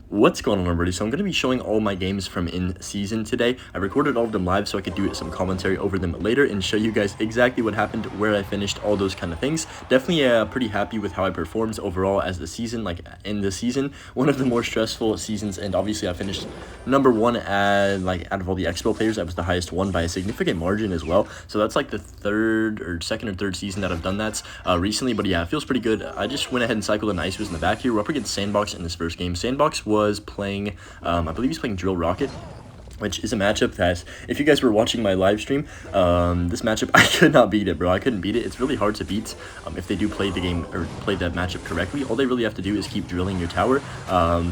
What's going on, everybody? So I'm going to be showing all my games from in season today. I recorded all of them live so I could do some commentary over them later and show you guys exactly what happened, where I finished, all those kind of things. Definitely pretty happy with how I performed overall as the season, like in the season. One of the more stressful seasons, and obviously I finished number one out of all the Xbow players. I was the highest one by a significant margin as well. So that's like the second or third season that I've done that recently. But yeah, it feels pretty good. I just went ahead and cycled an Ice was in the back here. We're up against Sandbox in this first game. Sandbox was playing, I believe he's playing Drill Rocket, which is a matchup that, if you guys were watching my live stream, this matchup, I could not beat it, bro. I couldn't beat it. It's really hard to beat if they do play the game or play that matchup correctly. All they really have to do is keep drilling your tower.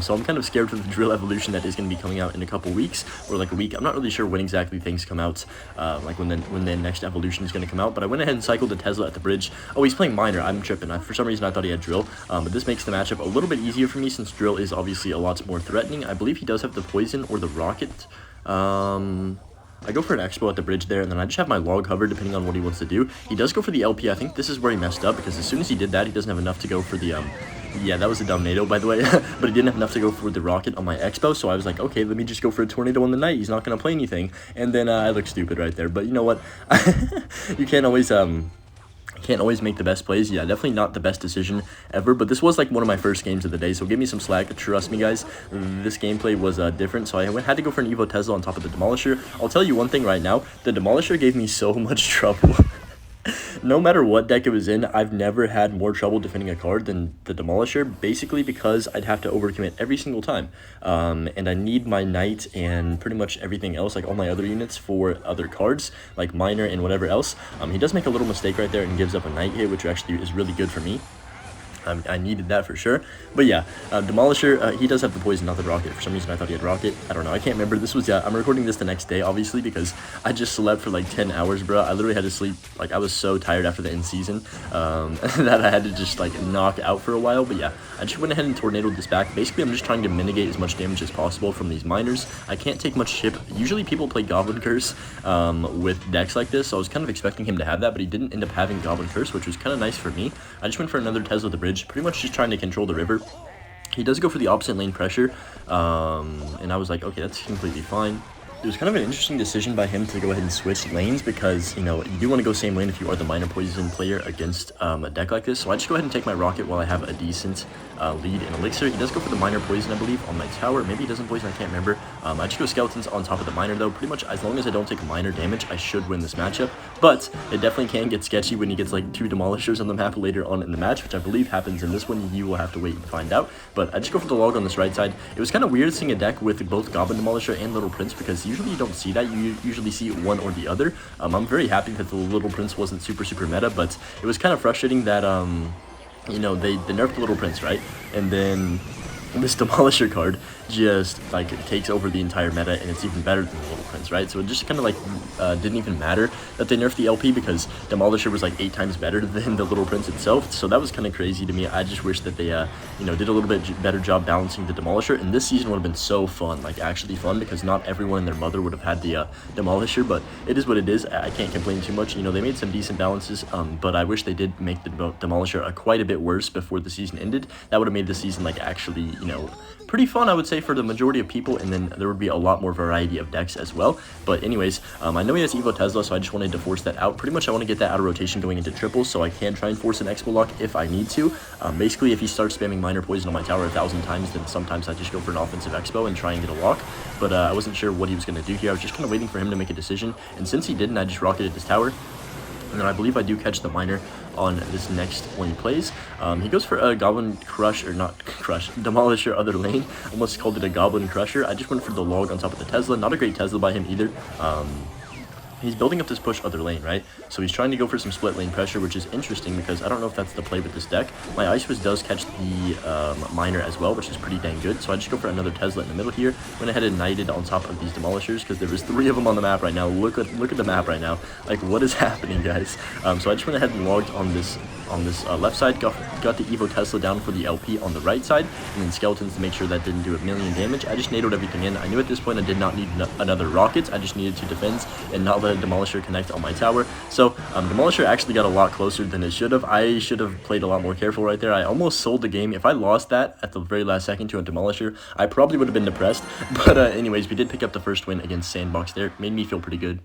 So I'm kind of scared for the drill evolution that is going to be coming out in a couple weeks, or like a week. I'm not really sure when exactly things come out, like when the next evolution is going to come out. But I went ahead and cycled the Tesla at the bridge. Oh, he's playing Miner. I'm tripping. For some reason, I thought he had drill. But this makes the matchup a little bit easier for me since drill is obviously a lot more threatening. I believe he does have the poison or the rocket. I go for an Xbow at the bridge there, and then I just have my log hover depending on what he wants to do. He does go for the LP. I think this is where he messed up, because as soon as he did that, he doesn't have enough to go for the, yeah, that was a dumb NATO, by the way, but he didn't have enough to go for the rocket on my Xbow, so I was like, okay, let me just go for a tornado on the night. He's not going to play anything, and then I look stupid right there, but you know what, you can't always make the best plays. Yeah, definitely not the best decision ever, but this was like one of my first games of the day, so give me some slack. Trust me, guys, this gameplay was different, so I had to go for an Evo Tesla on top of the Demolisher. I'll tell you one thing right now, the Demolisher gave me so much trouble. No matter what deck it was in, I've never had more trouble defending a card than the Demolisher, basically because I'd have to overcommit every single time. And I need my Knight and pretty much everything else, like all my other units for other cards, like Miner and whatever else. He does make a little mistake right there and gives up a Knight hit, which actually is really good for me. I needed that for sure. But yeah, Demolisher, he does have the poison, not the rocket. For some reason, I thought he had rocket. I don't know. I can't remember. This was, yeah, I'm recording this the next day, obviously, because I just slept for like 10 hours, bro. I literally had to sleep. Like, I was so tired after the end season that I had to just, like, knock out for a while. But yeah, I just went ahead and tornadoed this back. Basically, I'm just trying to mitigate as much damage as possible from these miners. I can't take much chip. Usually, people play Goblin Curse with decks like this, so I was kind of expecting him to have that, but he didn't end up having Goblin Curse, which was kind of nice for me. I just went for another Tesla at the bridge, pretty much just trying to control the river. He does go for the opposite lane pressure, and I was like, okay, that's completely fine. It was kind of an interesting decision by him to go ahead and switch lanes, because, you know, you do want to go same lane if you are the Miner Poison player against a deck like this. So I just go ahead and take my rocket while I have a decent lead in Elixir. He does go for the Miner Poison, I believe, on my tower. Maybe he doesn't poison, I can't remember. I just go Skeletons on top of the Miner, though. Pretty much, as long as I don't take Miner damage, I should win this matchup. But it definitely can get sketchy when he gets, like, 2 Demolishers on the map later on in the match, which I believe happens in this one. You will have to wait and find out. But I just go for the log on this right side. It was kind of weird seeing a deck with both Goblin Demolisher and Little Prince, because usually you don't see that. You usually see one or the other. I'm very happy that the Little Prince wasn't super meta, but it was kind of frustrating that, you know, they nerfed the Little Prince, right? And then this Demolisher card just, like, takes over the entire meta, and it's even better than the Little Prince, right? So it just kind of, like, didn't even matter that they nerfed the LP, because Demolisher was, like, 8 times better than the Little Prince itself. So that was kind of crazy to me. I just wish that they, you know, did a little bit better job balancing the Demolisher, and this season would have been so fun, like, actually fun, because not everyone and their mother would have had the Demolisher, but it is what it is. I can't complain too much. You know, they made some decent balances, but I wish they did make the Demolisher quite a bit worse before the season ended. That would have made the season, like, actually, you know, pretty fun, I would say, for the majority of people, and then there would be a lot more variety of decks as well. But anyways, I know he has Evo Tesla, so I just wanted to force that out. Pretty much I want to get that out of rotation going into triples, so I can try and force an Xbow lock if I need to. Basically, if he starts spamming Miner Poison on my tower 1,000 times, then sometimes I just go for an offensive Xbow and try and get a lock. But I wasn't sure what he was going to do here. I was just kind of waiting for him to make a decision, and since he didn't, I just rocketed his tower. And then I believe I do catch the Miner on this next when he plays. He goes for a Goblin Crush, or not Crush, Demolisher other lane. Almost called it a Goblin Crusher. I just went for the log on top of the Tesla. Not a great Tesla by him either. He's building up this push other lane, right? So he's trying to go for some split lane pressure, which is interesting because I don't know if that's the play with this deck. My Ice Wiz does catch the Miner as well, which is pretty dang good. So I just go for another Tesla in the middle here. Went ahead and knighted on top of these Demolishers because there was 3 of them on the map right now. Look at the map right now. Like, what is happening, guys? So I just went ahead and logged on this left side, got the Evo Tesla down for the LP on the right side, and then Skeletons to make sure that didn't do a million damage. I just nadoed everything in. I knew at this point I did not need another rocket. I just needed to defend and not let let a Demolisher connect on my tower. So Demolisher actually got a lot closer than it should have. I should have played a lot more careful right there. I almost sold the game. If I lost that at the very last second to a Demolisher, I probably would have been depressed. But anyways, we did pick up the first win against Sandbox there. Made me feel pretty good.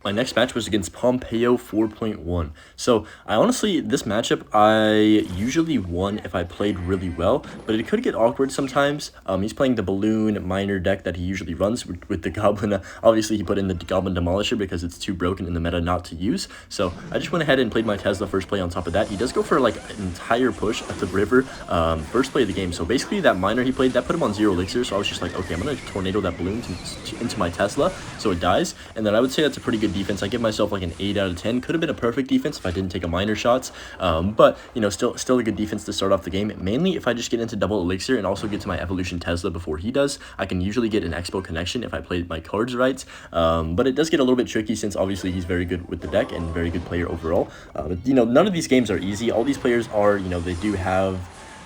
My next match was against Pompeo 4.1. So, this matchup, I usually won if I played really well, but it could get awkward sometimes. He's playing the Balloon Miner deck that he usually runs with the Goblin. Obviously, he put in the Goblin Demolisher because it's too broken in the meta not to use. So, I just went ahead and played my Tesla first play on top of that. He does go for, like, an entire push at the river first play of the game. So, basically, that Miner he played, that put him on 0 elixir. So, I was just like, okay, I'm going to tornado that Balloon into my Tesla so it dies. And then I would say that's a pretty good defense. I give myself like an 8 out of 10. Could have been a perfect defense if I didn't take a Miner shots, but you know, still a good defense to start off the game. Mainly if I just get into double elixir and also get to my evolution Tesla before he does, I can usually get an Xbow connection if I play my cards right. But it does get a little bit tricky since obviously he's very good with the deck and very good player overall. But you know, none of these games are easy. All these players are, you know, they do have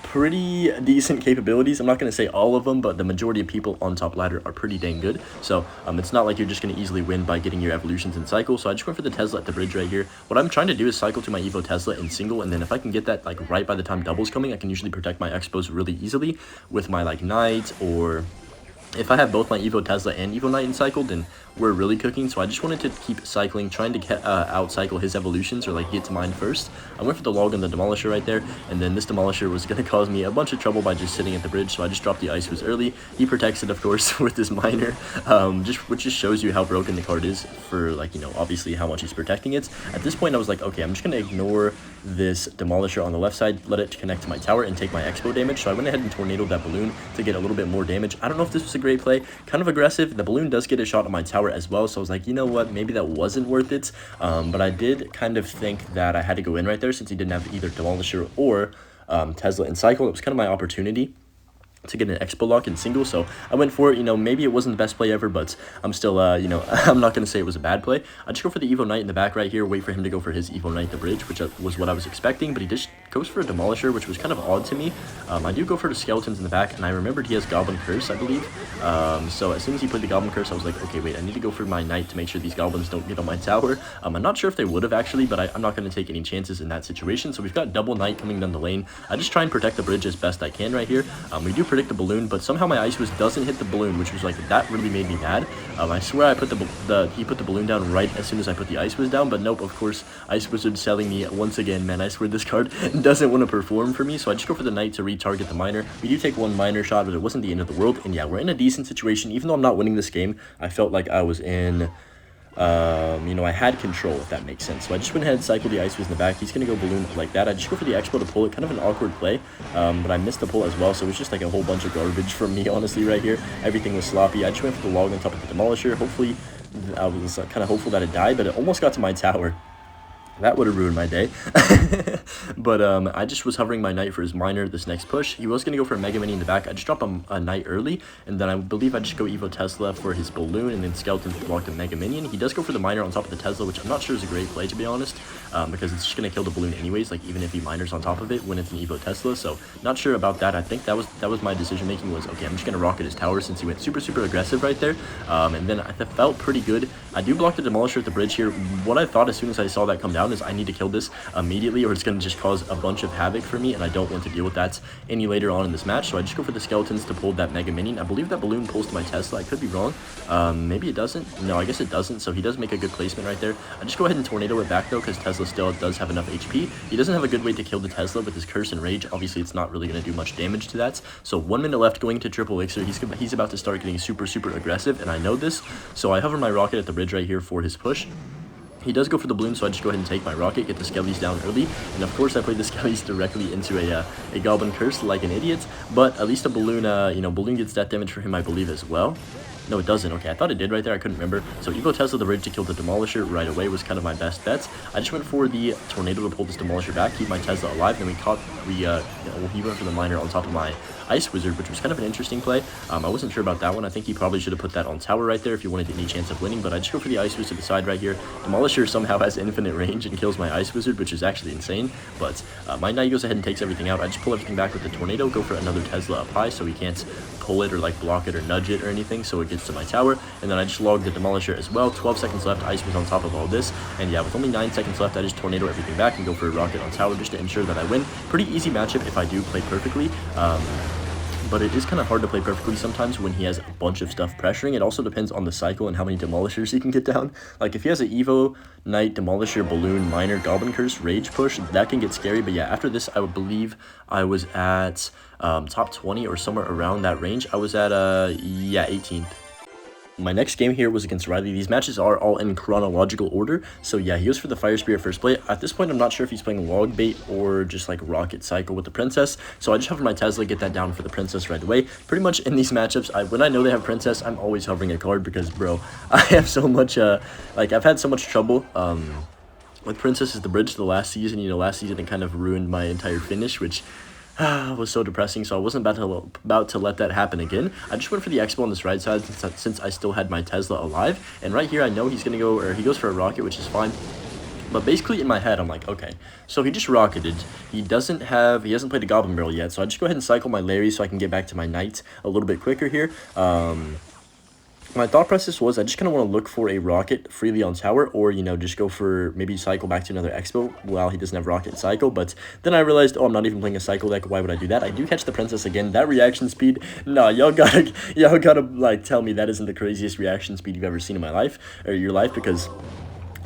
pretty decent capabilities. I'm not going to say all of them, but the majority of people on top ladder are pretty dang good. So it's not like you're just going to easily win by getting your evolutions in cycle. So I just went for the Tesla at the bridge right here. What I'm trying to do is cycle to my Evo Tesla in single, and then if I can get that like right by the time double's coming, I can usually protect my Xbows really easily with my like Knight, or if I have both my Evo Tesla and Evo Knight in cycle, then we're really cooking. So I just wanted to keep cycling, trying to get out-cycle his evolutions, or like get to mine first. I went for the log on the Demolisher right there, and then this Demolisher was going to cause me a bunch of trouble by just sitting at the bridge, so I just dropped the Ice Wiz early. He protects it, of course, with his Miner, which just shows you how broken the card is for, like, you know, obviously how much he's protecting it. At this point, I was like, okay, I'm just going to ignore this Demolisher on the left side, let it connect to my tower, and take my Xbow damage. So I went ahead and tornadoed that Balloon to get a little bit more damage. I don't know if this was a great play. Kind of aggressive. The Balloon does get a shot on my tower as well, so I was like, you know what, maybe that wasn't worth it. But I did kind of think that I had to go in right there since he didn't have either Demolisher or Tesla in cycle. It was kind of my opportunity to get an Xbow lock in single, so I went for it. You know, maybe it wasn't the best play ever, but I'm still, you know, I'm not going to say it was a bad play. I just go for the Evo Knight in the back right here, wait for him to go for his Evo Knight the bridge, which was what I was expecting, but he just goes for a Demolisher, which was kind of odd to me. I do go for the Skeletons in the back, and I remembered he has Goblin Curse, I believe. So as soon as he played the Goblin Curse, I was like, okay, wait, I need to go for my Knight to make sure these Goblins don't get on my tower. I'm not sure if they would have actually, but I'm not going to take any chances in that situation. So we've got double Knight coming down the lane. I just try and protect the bridge as best I can right here. We do predict the Balloon, but somehow my Ice Wiz doesn't hit the Balloon, which was like, that really made me mad. I swear I put he put the Balloon down right as soon as I put the Ice Wiz down, but nope, of course, Ice Wizard selling me once again. Man, I swear this card doesn't want to perform for me, so I just go for the Knight to retarget the Miner. We do take one Miner shot, but it wasn't the end of the world, and yeah, we're in a decent situation. Even though I'm not winning this game, I felt like I was in, you know, I had control, if that makes sense. So I just went ahead and cycled the Ice Wiz in the back. He's going to go Balloon like that. I just go for the Xbow to pull it. Kind of an awkward play, but I missed the pull as well, so it was just like a whole bunch of garbage from me, honestly, right here. Everything was sloppy. I just went for the log on top of the Demolisher. Hopefully, I was kind of hopeful that it died, but it almost got to my tower. That would have ruined my day. But I just was hovering my Knight for his Miner this next push. He was going to go for a Mega Mini in the back. I just dropped a Knight early, and then I believe I just go Evo Tesla for his Balloon, and then Skeleton to block the Mega Minion. He does go for the Miner on top of the Tesla, which I'm not sure is a great play, to be honest, because it's just going to kill the Balloon anyways, like even if he Miners on top of it when it's an Evo Tesla. So not sure about that. I think that was my decision making, was, okay, I'm just going to rocket his tower since he went super aggressive right there. And then I felt pretty good. I do block the Demolisher at the bridge here. What I thought as soon as I saw that come down is I need to kill this immediately, or it's going to just cause a bunch of havoc for me, and I don't want to deal with that any later on in this match. So I just go for the Skeletons to pull that Mega Minion. I believe that Balloon pulls to my Tesla. I could be wrong. Maybe it doesn't. No, I guess it doesn't. So he does make a good placement right there. I just go ahead and Tornado it back though, because Tesla still does have enough HP. He doesn't have a good way to kill the Tesla with his Curse and Rage. Obviously, it's not really going to do much damage to that. So 1 minute left, going to triple elixir. He's about to start getting super aggressive, and I know this. So I hover my rocket at the bridge right here for his push. He does go for the Balloon, so I just go ahead and take my rocket, get the Skellies down early, and of course I played the Skellies directly into a Goblin Curse like an idiot, but at least a Balloon, you know, Balloon gets that damage for him, I believe, as well. No, it doesn't. Okay, I thought it did right there. I couldn't remember. So Evo Tesla the bridge to kill the Demolisher right away was kind of my best bet. I just went for the Tornado to pull this Demolisher back, keep my Tesla alive. Then he went for the Miner on top of my Ice Wizard, which was kind of an interesting play. I wasn't sure about that one. I think he probably should have put that on tower right there if he wanted any chance of winning, but I just go for the Ice Wizard to the side right here. Demolisher somehow has infinite range and kills my Ice Wizard, which is actually insane, but my Knight goes ahead and takes everything out. I just pull everything back with the Tornado, go for another Tesla up high so he can't pull it or like block it or nudge it or anything, so it gets to my tower. And then I just log the demolisher as well. 12 seconds left, ice was on top of all this, and yeah, with only 9 seconds left, I just tornado everything back and go for a rocket on tower just to ensure that I win. Pretty easy matchup if I do play perfectly. But it is kind of hard to play perfectly sometimes when he has a bunch of stuff pressuring. It also depends on the cycle and how many demolishers he can get down. Like if he has an Evo, Knight, Demolisher, Balloon, Miner, Goblin Curse, Rage Push, that can get scary. But yeah, after this, I would believe I was at top 20 or somewhere around that range. I was at, yeah, 18th. My next game here was against Riley. These matches are all in chronological order. So yeah, he goes for the Fire Spirit first play. At this point, I'm not sure if he's playing Log Bait or just like Rocket Cycle with the Princess. So I just hover my Tesla, get that down for the Princess right away. Pretty much in these matchups, when I know they have Princess, I'm always hovering a card because, bro, I have so much, like I've had so much trouble, with Princess is the bridge to the last season. You know, last season it kind of ruined my entire finish, which was so depressing, so I wasn't about to let that happen again. I just went for the Xbow on this right side since I still had my Tesla alive, and right here I know he's gonna go, or he goes for a rocket, which is fine. But basically in my head I'm like, okay, so he just rocketed. He hasn't played a Goblin Barrel yet, so I just go ahead and cycle my Larry so I can get back to my Knight a little bit quicker here. My thought process was I just kind of want to look for a rocket freely on tower, or, you know, just go for maybe cycle back to another Xbow while he doesn't have rocket cycle. But then I realized, oh, I'm not even playing a cycle deck. Why would I do that? I do catch the Princess again. That reaction speed, nah, y'all gotta like tell me that isn't the craziest reaction speed you've ever seen in my life, or your life, because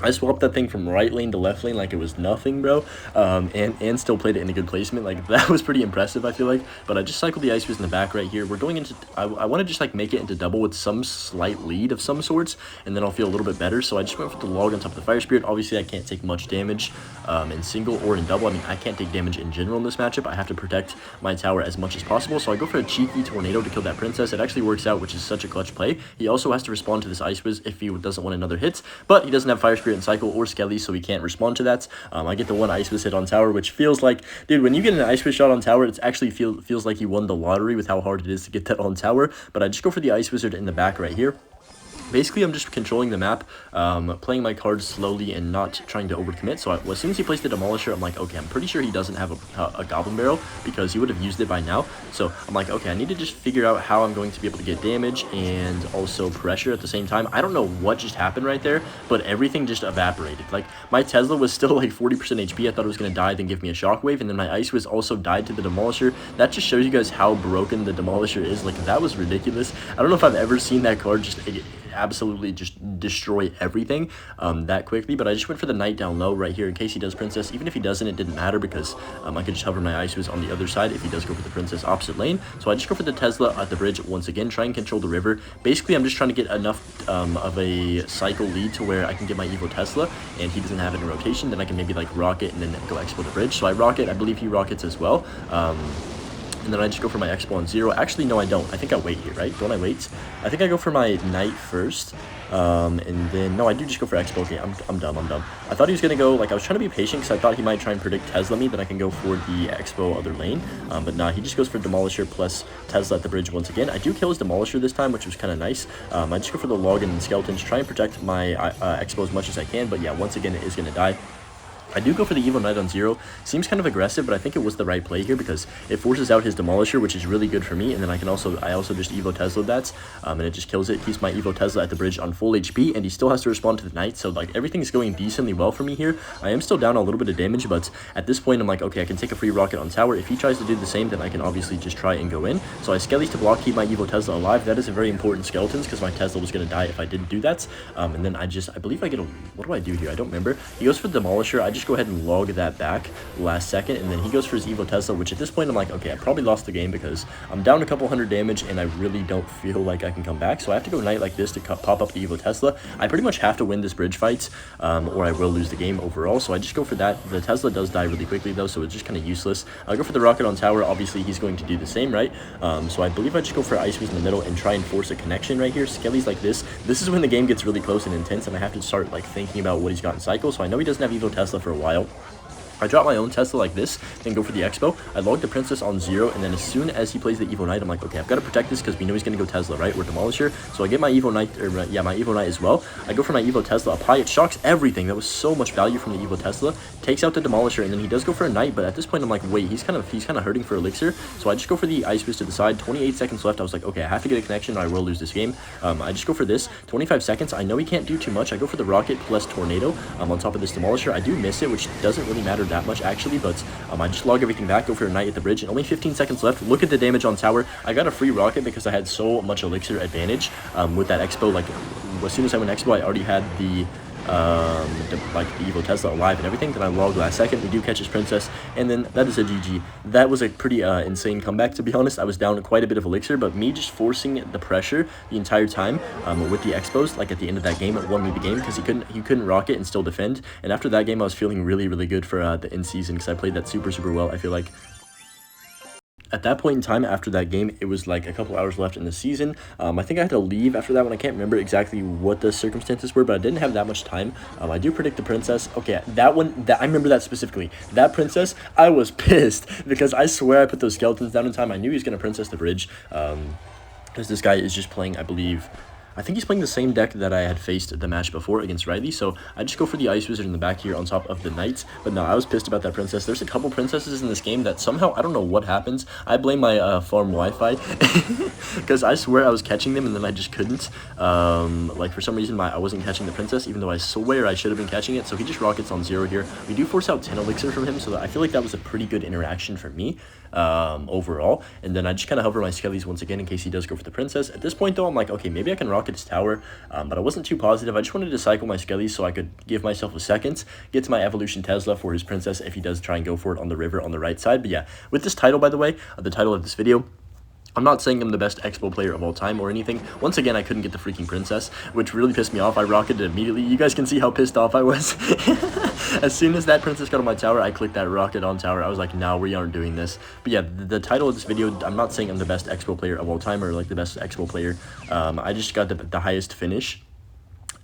I swapped that thing from right lane to left lane like it was nothing, bro, and still played it in a good placement. Like, that was pretty impressive, I feel like. But I just cycled the Ice Fist in the back right here. We're going into, I want to just, like, make it into double with some slight lead of some sorts, and then I'll feel a little bit better. So I just went for the log on top of the Fire Spirit. Obviously, I can't take much damage in single or in double. I mean, I can't take damage in general in this matchup. I have to protect my tower as much as possible. So I go for a cheeky tornado to kill that Princess. It actually works out, which is such a clutch play. He also has to respond to this Ice Fist if he doesn't want another hit, but he doesn't have Fire Spirit and Cycle or Skelly, so he can't respond to that. I get the one Ice Fist hit on tower, which feels like, dude, when you get an Ice Fist shot on tower, it actually feels like you won the lottery with how hard it is to get that on tower. But I just go for the Ice Wizard in the back right here. Basically, I'm just controlling the map, playing my cards slowly and not trying to overcommit. So as soon as he placed the Demolisher, I'm like, okay, I'm pretty sure he doesn't have a Goblin Barrel because he would have used it by now. So I'm like, okay, I need to just figure out how I'm going to be able to get damage and also pressure at the same time. I don't know what just happened right there, but everything just evaporated. Like, my Tesla was still like 40% HP. I thought it was going to die, then give me a shockwave, and then my Ice Wiz also died to the Demolisher. That just shows you guys how broken the Demolisher is. Like, that was ridiculous. I don't know if I've ever seen that card just absolutely just destroy everything that quickly. But I just went for the Knight down low right here in case he does Princess. Even if he doesn't, it didn't matter because I could just hover my Ice Wiz on the other side if he does go for the Princess opposite lane. So I just go for the Tesla at the bridge once again, try and control the river. Basically, I'm just trying to get enough of a cycle lead to where I can get my Evo Tesla and he doesn't have it in rotation. Then I can maybe like rocket and then go Expo the bridge. So I rocket, I believe he rockets as well. And then I just go for my Xbow on 0. Actually, no, I don't. I think I wait here, right? Don't I wait? I think I go for my Knight first. And then, no, I do just go for Xbow. Okay, I'm dumb. I thought he was going to go, like, I was trying to be patient because I thought he might try and predict Tesla me, then I can go for the Xbow other lane. But nah, he just goes for Demolisher plus Tesla at the bridge once again. I do kill his Demolisher this time, which was kind of nice. I just go for the Login and Skeletons, try and protect my Xbow as much as I can. But yeah, once again, it is going to die. I do go for the Evo Knight on 0. Seems kind of aggressive, but I think it was the right play here because it forces out his Demolisher, which is really good for me. And then I also just Evo Tesla that, and it just kills it. Keeps my Evo Tesla at the bridge on full HP, and he still has to respond to the Knight. So like everything's going decently well for me here. I am still down a little bit of damage, but at this point I'm like, okay, I can take a free rocket on tower. If he tries to do the same, then I can obviously just try and go in. So I Skellies to block, keep my Evo Tesla alive. That is a very important Skeletons because my Tesla was going to die if I didn't do that. And then I believe I get a, what do I do here? I don't remember. He goes for the Demolisher. I just go ahead and log that back last second, and then he goes for his Evo Tesla, which at this point I'm like, okay, I probably lost the game because I'm down a couple hundred damage and I really don't feel like I can come back. So I have to go Knight like this to pop up the Evo Tesla. I pretty much have to win this bridge fight or I will lose the game overall. So I just go for that. The Tesla does die really quickly though, so it's just kind of useless. I'll go for the rocket on tower. Obviously he's going to do the same, right? So I believe I just go for Ice Wiz in the middle and try and force a connection right here. Skelly's like this. This is when the game gets really close and intense and I have to start like thinking about what he's got in cycle. So I know he doesn't have Evo Tesla for a while. I drop my own Tesla like this, then go for the Xbow. I log the Princess on 0, and then as soon as he plays the Evo Knight, I'm like, okay, I've got to protect this because we know he's going to go Tesla, right? Or Demolisher. So I get my Evo Knight, or yeah, my Evo Knight as well. I go for my Evo Tesla, apply it, shocks everything. That was so much value from the Evo Tesla. Takes out the Demolisher, and then he does go for a Knight, but at this point, I'm like, wait, he's kind of hurting for Elixir. So I just go for the Ice Fist to the side. 28 seconds left. I was like, okay, I have to get a connection or I will lose this game. I just go for this. 25 seconds. I know he can't do too much. I go for the Rocket plus Tornado on top of this Demolisher. I do miss it, which doesn't really matter that much, actually, but I just log everything back, go for a Knight at the bridge, and only 15 seconds left. Look at the damage on tower. I got a free rocket because I had so much Elixir advantage with that Xbow. Like, as soon as I went Xbow, I already had the Evo Tesla alive and everything. Then I logged last second. We do catch his Princess, and then that is a GG. That was a pretty insane comeback, to be honest. I was down quite a bit of Elixir, but me just forcing the pressure the entire time with the Xbows, like at the end of that game, it won me the game because he couldn't rocket and still defend. And after that game, I was feeling really, really good for the end season because I played that super, super well, I feel like. At that point in time, after that game, it was like a couple hours left in the season. I think I had to leave after that one. I can't remember exactly what the circumstances were, but I didn't have that much time. I do predict the Princess. Okay, that one, I remember that specifically. That Princess, I was pissed because I swear I put those skeletons down in time. I knew he was going to Princess the bridge because this guy is just playing, I think he's playing the same deck that I had faced the match before against Riley, so I just go for the Ice Wizard in the back here on top of the Knights. But no, I was pissed about that Princess. There's a couple Princesses in this game that somehow, I don't know what happens. I blame my farm Wi-Fi, because I swear I was catching them and then I just couldn't. Like, for some reason, I wasn't catching the Princess, even though I swear I should have been catching it. So he just rockets on 0 here. We do force out 10 Elixir from him, so I feel like that was a pretty good interaction for me overall. And then I just kind of hover my Skellies once again in case he does go for the Princess. At this point, though, I'm like, okay, maybe I can rocket his tower, but I wasn't too positive. I just wanted to cycle my Skellies so I could give myself a second, get to my Evolution Tesla for his Princess if he does try and go for it on the river on the right side. But yeah, with this title, by the way, the title of this video, I'm not saying I'm the best Xbow player of all time or anything. Once again, I couldn't get the freaking Princess, which really pissed me off. I rocketed immediately. You guys can see how pissed off I was. As soon as that Princess got on my tower, I clicked that rocket on tower. I was like, no, we aren't doing this. But yeah, the title of this video, I'm not saying I'm the best Xbow player of all time or like the best Xbow player. I just got the highest finish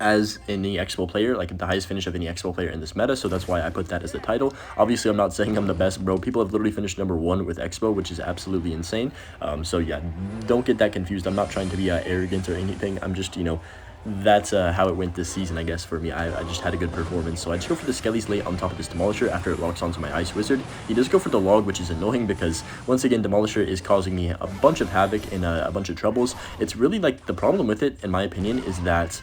as any Xbow player, like the highest finish of any Xbow player in this meta, so that's why I put that as the title. Obviously, I'm not saying I'm the best, bro. People have literally finished #1 with Xbow, which is absolutely insane. So yeah, don't get that confused. I'm not trying to be arrogant or anything. I'm just, you know, that's how it went this season, I guess, for me. I just had a good performance. So I just go for the Skellies late on top of this Demolisher after it locks onto my Ice Wizard. He does go for the log, which is annoying because, once again, Demolisher is causing me a bunch of havoc and a bunch of troubles. It's really, like, the problem with it, in my opinion, is that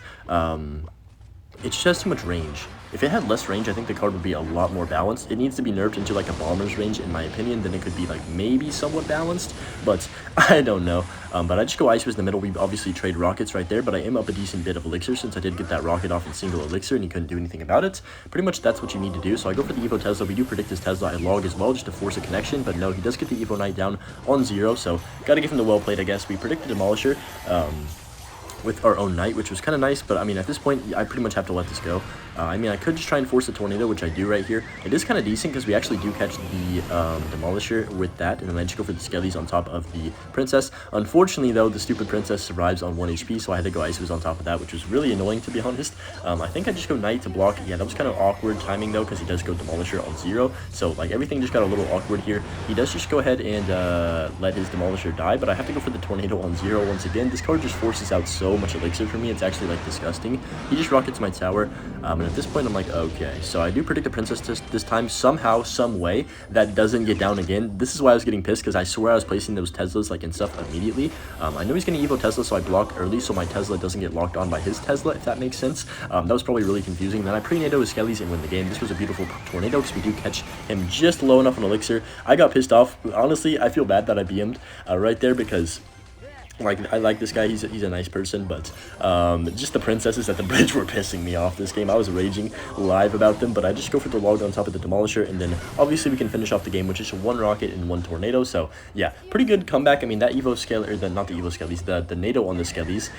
it just has too much range. If it had less range, I think the card would be a lot more balanced. It needs to be nerfed into like a bomber's range, in my opinion. Then it could be like maybe somewhat balanced, but I don't know. But I just go Ice Wiz in the middle. We obviously trade rockets right there, but I am up a decent bit of Elixir since I did get that rocket off in single Elixir and he couldn't do anything about it. Pretty much that's what you need to do. So I go for the Evo Tesla. We do predict his Tesla. I log as well just to force a connection, but no, he does get the Evo Knight down on 0, so gotta give him the well played, I guess. We predicted Demolisher with our own Knight, which was kind of nice, but I mean, at this point, I pretty much have to let this go. I mean, I could just try and force a Tornado, which I do right here. It is kind of decent because we actually do catch the Demolisher with that, and then I just go for the Skellies on top of the Princess. Unfortunately, though, the stupid Princess survives on 1 HP, so I had to go Ice Wiz on top of that, which was really annoying, to be honest. I think I just go Knight to block. Yeah, that was kind of awkward timing, though, because he does go Demolisher on 0, so, like, everything just got a little awkward here. He does just go ahead and let his Demolisher die, but I have to go for the Tornado on 0 once again. This card just forces out so much Elixir for me. It's actually, like, disgusting. He just rockets my tower, and at this point, I'm like, okay, so I do predict the Princess this time, somehow, some way, that doesn't get down again. This is why I was getting pissed, because I swear I was placing those Teslas, like, and stuff immediately. I know he's going to Evo Tesla, so I block early, so my Tesla doesn't get locked on by his Tesla, if that makes sense. That was probably really confusing. Then I pre-NATO his Skellies and win the game. This was a beautiful Tornado, because we do catch him just low enough on Elixir. I got pissed off. Honestly, I feel bad that I BM'd right there, because like, I like this guy, he's a nice person, but just the Princesses at the bridge were pissing me off this game. I was raging live about them, but I just go for the log on top of the Demolisher, and then obviously we can finish off the game with just 1 rocket and 1 Tornado. So yeah, pretty good comeback. I mean, that Evo Scale, or not the Evo Skellies, the NATO on the Skellies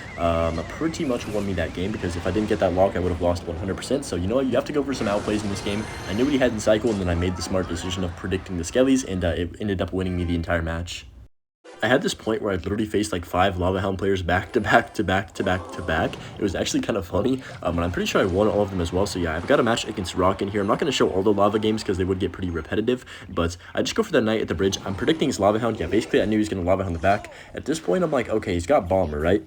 pretty much won me that game, because if I didn't get that lock, I would have lost 100%. So you know what, you have to go for some outplays in this game. I knew what he had in cycle, and then I made the smart decision of predicting the Skellies, and it ended up winning me the entire match. I had this point where I literally faced like 5 Lava Hound players back to back to back to back to back. It was actually kind of funny, and I'm pretty sure I won all of them as well. So yeah, I've got a match against Rock in here. I'm not going to show all the lava games because they would get pretty repetitive, but I just go for the Knight at the bridge. I'm predicting his Lava Hound. Yeah, basically I knew he was going to Lava Hound the back. At this point, I'm like, okay, he's got Bomber, right?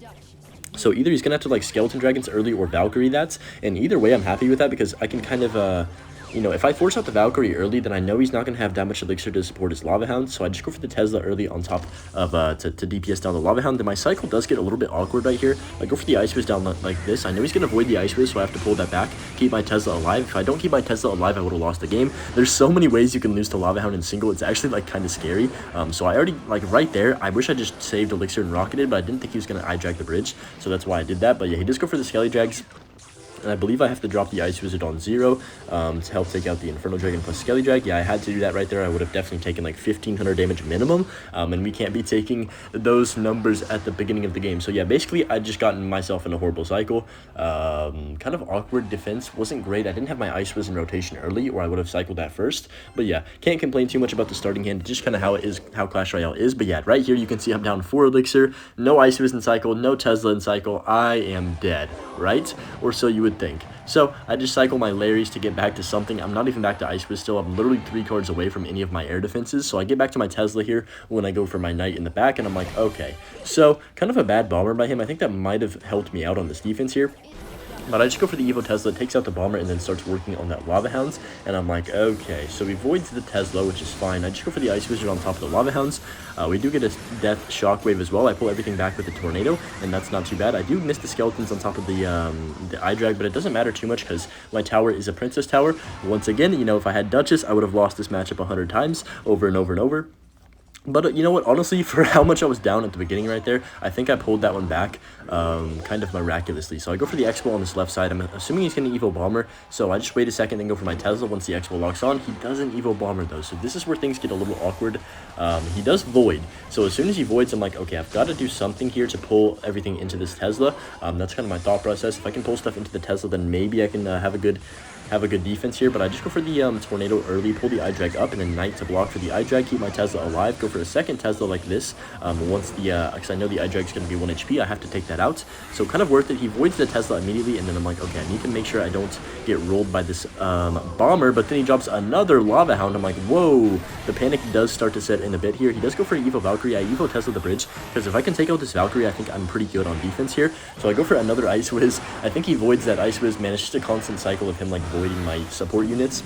So either he's going to have to like Skeleton Dragons early or Valkyrie that, and either way I'm happy with that because I can kind of, you know, if I force out the Valkyrie early, then I know he's not going to have that much elixir to support his Lava Hound, so I just go for the Tesla early on top of, to DPS down the Lava Hound. Then my cycle does get a little bit awkward right here. I go for the Ice Whiz down like this. I know he's going to avoid the Ice Whiz, so I have to pull that back, keep my Tesla alive. If I don't keep my Tesla alive, I would have lost the game. There's so many ways you can lose to Lava Hound in single. It's actually, like, kind of scary. So I already, like, right there, I wish I just saved elixir and rocketed, but I didn't think he was going to eye-drag the bridge, so that's why I did that. But yeah, he does go for the Skelly Drags. And I believe I have to drop the Ice Wizard on 0 to help take out the Infernal Dragon plus Skelly Drag. Yeah, I had to do that right there. I would have definitely taken like 1500 damage minimum, and we can't be taking those numbers at the beginning of the game. So yeah, basically I just gotten myself in a horrible cycle. Kind of awkward defense, wasn't great. I didn't have my Ice Wiz in rotation early, or I would have cycled that first. But yeah, can't complain too much about the starting hand. Just kind of how it is, how Clash Royale is. But yeah, right here you can see I'm down 4 elixir, no Ice Wiz in cycle, no Tesla in cycle. I am dead, right? Or so you would think. So I just cycle my Larrys to get back to something. I'm not even back to Ice Wiz still. I'm literally 3 cards away from any of my air defenses. So I get back to my Tesla here when I go for my Knight in the back, and I'm like, okay. So kind of a bad bomber by him. I think that might have helped me out on this defense here. But I just go for the Evo Tesla, takes out the Bomber, and then starts working on that Lava Hounds. And I'm like, okay, so he voids the Tesla, which is fine. I just go for the Ice Wizard on top of the Lava Hounds. We do get a Death Shockwave as well. I pull everything back with the Tornado, and that's not too bad. I do miss the Skeletons on top of the Eye Drag, but it doesn't matter too much because my tower is a Princess Tower. Once again, you know, if I had Duchess, I would have lost this matchup 100 times over and over and over. But you know what, honestly, for how much I was down at the beginning right there, I think I pulled that one back kind of miraculously. So I go for the Xbow on this left side. I'm assuming he's going to Evo Bomber, so I just wait a second and go for my Tesla once the Xbow locks on. He doesn't Evo Bomber, though, so this is where things get a little awkward. He does Void, so as soon as he Voids, I'm like, okay, I've got to do something here to pull everything into this Tesla. That's kind of my thought process. If I can pull stuff into the Tesla, then maybe I can have a good defense here. But I just go for the Tornado early, pull the Eye Drag up, and then Knight to block for the Eye Drag, keep my Tesla alive, go for a second Tesla like this. Once the because I know the Eye Drag is going to be 1 HP, I have to take that out, so kind of worth it. He voids the Tesla immediately, and then I'm like, okay, I need to make sure I don't get rolled by this Bomber. But then he drops another Lava Hound. I'm like, whoa, the panic does start to set in a bit here. He does go for Evo Valkyrie. I Evo Tesla the bridge, because if I can take out this Valkyrie, I think I'm pretty good on defense here. So I go for another Ice Wiz. I think he voids that Ice Wiz, man. It's just a constant cycle of him like voiding my support units.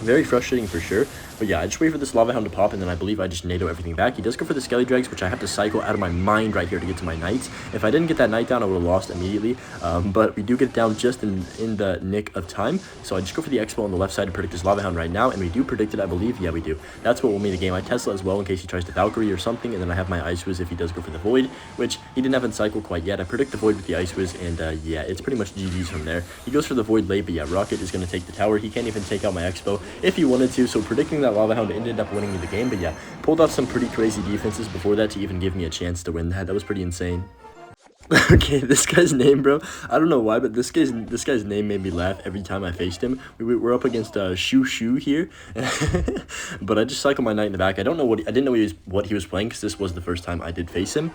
Very frustrating for sure. But yeah, I just wait for this Lava Hound to pop, and then I believe I just NATO everything back. He does go for the Skelly Drags, which I have to cycle out of my mind right here to get to my Knights. If I didn't get that Knight down, I would have lost immediately. But we do get it down just in the nick of time. So I just go for the Expo on the left side to predict his Lava Hound right now, and we do predict it, I believe. Yeah, we do. That's what will mean the game. I Tesla as well in case he tries to Valkyrie or something, and then I have my Ice Wiz if he does go for the Void, which he didn't have in cycle quite yet. I predict the Void with the Ice Wiz, and yeah, it's pretty much GG's from there. He goes for the Void late, but yeah, Rocket is going to take the tower. He can't even take out my Expo if he wanted to, so predicting that Lava Hound ended up winning me the game. But yeah, pulled off some pretty crazy defenses before that to even give me a chance to win that. That was pretty insane. Okay, this guy's name, bro, I don't know why, but this guy's name made me laugh every time I faced him. We're up against Shoo here, but I just cycled my Knight in the back. I didn't know what he was playing, because this was the first time I did face him.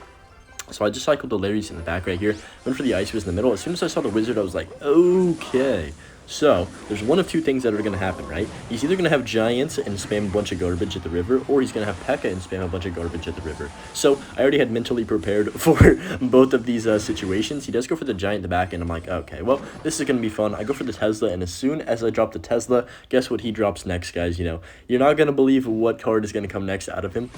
So I just cycled the Larrys in the back right here, went for the Ice Wiz in the middle. As soon as I saw the Wizard, I was like, okay. So, there's one of two things that are going to happen, right? He's either going to have Giants and spam a bunch of garbage at the river, or he's going to have P.E.K.K.A. and spam a bunch of garbage at the river. So, I already had mentally prepared for both of these situations. He does go for the Giant in the back, and I'm like, okay, well, this is going to be fun. I go for the Tesla, and as soon as I drop the Tesla, guess what he drops next, guys? You know, you're not going to believe what card is going to come next out of him.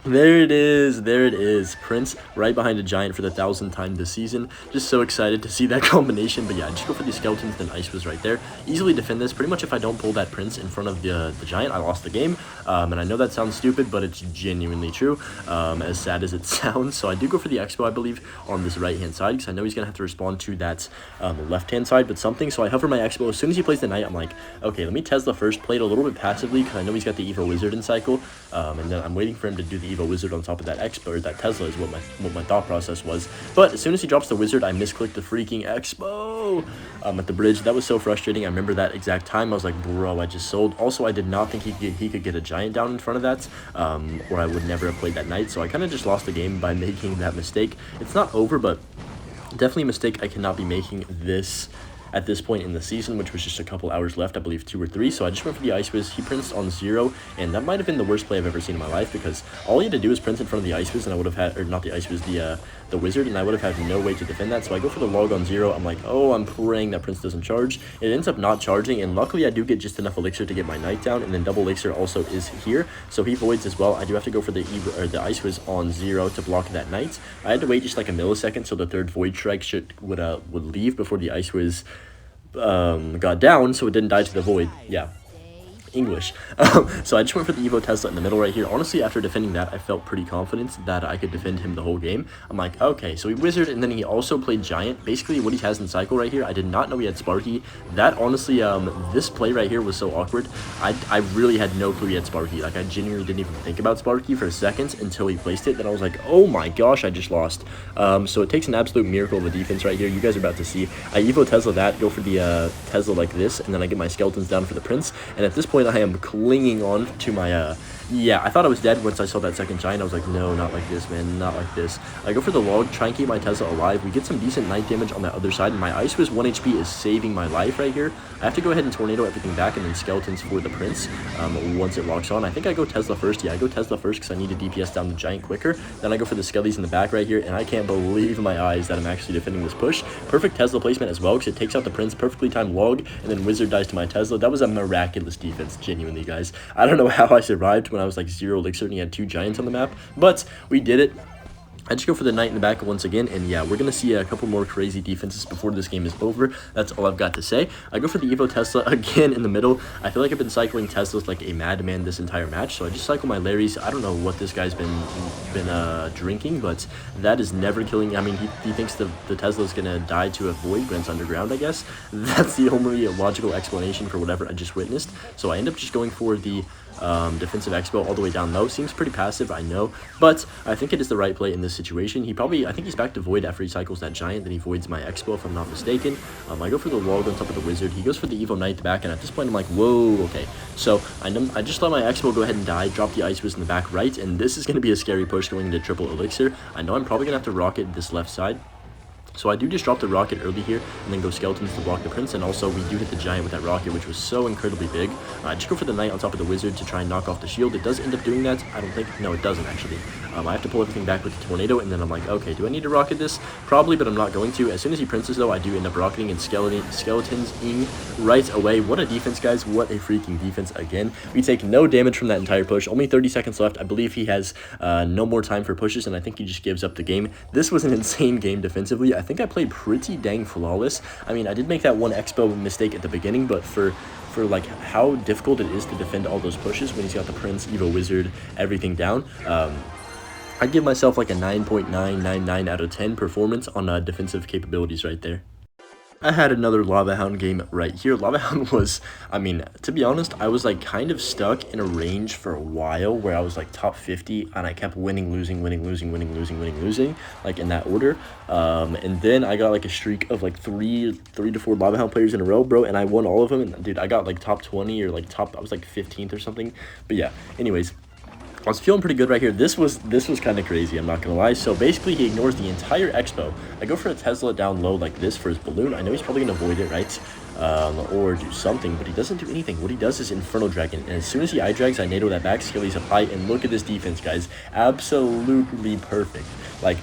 There it is, Prince right behind a Giant for the 1,000th time this season. Just so excited to see that combination. But yeah, just go for the Skeletons, then Ice was right there. Easily defend this. Pretty much if I don't pull that Prince in front of the Giant, I lost the game. And I know that sounds stupid, but it's genuinely true, as sad as it sounds. So I do go for the Expo, I believe, on this right-hand side, because I know he's going to have to respond to that left-hand side, but something. So I hover my Expo. As soon as he plays the Knight, I'm like, okay, let me Tesla first. Play it a little bit passively, because I know he's got the Evo Wizard in cycle. And then I'm waiting for him to do the Evo Evo Wizard on top of that Xbow, or that Tesla is what my thought process was. But as soon as he drops the Wizard, I misclicked the freaking Xbow at the bridge. That was so frustrating. I remember that exact time. I was like, bro, I just sold. Also, I did not think he could get a Giant down in front of that, or I would never have played that Knight. So I kind of just lost the game by making that mistake. It's not over, but definitely a mistake I cannot be making this at this point in the season, which was just a couple hours left, I believe 2 or 3. So I just went for the Ice Wiz. He princed on 0, and that might have been the worst play I've ever seen in my life, because all he had to do was prince in front of the Ice Wiz, and I would have had, or not the Ice Wiz, the Wizard, and I would have had no way to defend that. So I go for the log on 0. I'm like, oh, I'm praying that Prince doesn't charge. It ends up not charging, and luckily I do get just enough elixir to get my Knight down, and then double elixir also is here, so he voids as well. I do have to go for the Ice Wiz on 0 to block that Knight. I had to wait just like a millisecond so the third Void Strike would leave before the Ice Wiz got down, so it didn't die to the void. Yeah, English. So I just went for the Evo Tesla in the middle right here. Honestly, after defending that, I felt pretty confident that I could defend him the whole game. I'm like, okay, so he Wizard, and then he also played Giant. Basically, what he has in Cycle right here, I did not know he had Sparky. That, honestly, this play right here was so awkward. I really had no clue he had Sparky. Like, I genuinely didn't even think about Sparky for a second until he placed it. Then I was like, oh my gosh, I just lost. So it takes an absolute miracle of a defense right here. You guys are about to see. I Evo Tesla that, go for the Tesla like this, and then I get my skeletons down for the Prince. And at this point, I am clinging on to my yeah, I thought I was dead once I saw that second Giant. I was like, no, not like this, man, not like this. I go for the log, try and keep my Tesla alive. We get some decent Knight damage on that other side, and my Ice Wiz 1 HP is saving my life right here. I have to go ahead and Tornado everything back, and then Skeletons for the Prince once it locks on. I think I go Tesla first. Yeah, I go Tesla first because I need to DPS down the Giant quicker. Then I go for the Skellies in the back right here, and I can't believe my eyes that I'm actually defending this push. Perfect Tesla placement as well, because it takes out the Prince, perfectly timed log, and then Wizard dies to my Tesla. That was a miraculous defense, genuinely, guys. I don't know how I survived when I was like 0 elixir and he had 2 Giants on the map, but we did it. I just go for the Knight in the back once again, and yeah, we're going to see a couple more crazy defenses before this game is over. That's all I've got to say. I go for the Evo Tesla again in the middle. I feel like I've been cycling Teslas like a madman this entire match, so I just cycle my Larrys. I don't know what this guy's been drinking, but that is never killing. I mean, he thinks the Tesla's going to die to a void when it's underground, I guess. That's the only logical explanation for whatever I just witnessed. So I end up just going for the defensive Xbow all the way down low. Seems pretty passive, I know, but I think it is the right play in this situation. I think he's back to Void after he cycles that Giant, then he voids my Xbow if I'm not mistaken. I go for the log on top of the Wizard. He goes for the Evo Knight back, and at this point I'm like, whoa, okay. So I just let my Xbow go ahead and die, drop the Ice Wiz in the back right, and this is going to be a scary push going into triple elixir. I know I'm probably going to have to rocket this left side. So I do just drop the rocket early here, and then go Skeletons to block the Prince, and also we do hit the Giant with that rocket, which was so incredibly big. I just go for the Knight on top of the Wizard to try and knock off the shield. It does end up doing that, I don't think. No, it doesn't, actually. I have to pull everything back with the Tornado, and then I'm like, okay, do I need to rocket this? Probably, but I'm not going to. As soon as he Princes, though, I do end up rocketing and Skeletons-ing right away. What a defense, guys. What a freaking defense again. We take no damage from that entire push. Only 30 seconds left. I believe he has no more time for pushes, and I think he just gives up the game. This was an insane game defensively. I think I played pretty dang flawless. I mean, I did make that one Xbow mistake at the beginning, but for like how difficult it is to defend all those pushes when he's got the Prince, Evo Wizard, everything down, I'd give myself like a 9.999 out of 10 performance on defensive capabilities right there. I had another Lava Hound game right here. Lava Hound was, I mean, to be honest, I was like kind of stuck in a range for a while where I was like top 50 and I kept winning, losing, like in that order. And then I got like a streak of like three to four Lava Hound players in a row, bro, and I won all of them. And dude, I got like top 20 or like I was like 15th or something. But yeah, anyways, I was feeling pretty good right here. This was kind of crazy, I'm not gonna lie. So basically he ignores the entire Xbow. I go for a Tesla down low like this for his balloon. I know he's probably gonna avoid it, right? Or do something, but he doesn't do anything. What he does is Infernal Dragon, and as soon as he eye drags, I NATO that back, Skilly's up high, and look at this defense, guys. Absolutely perfect. Like,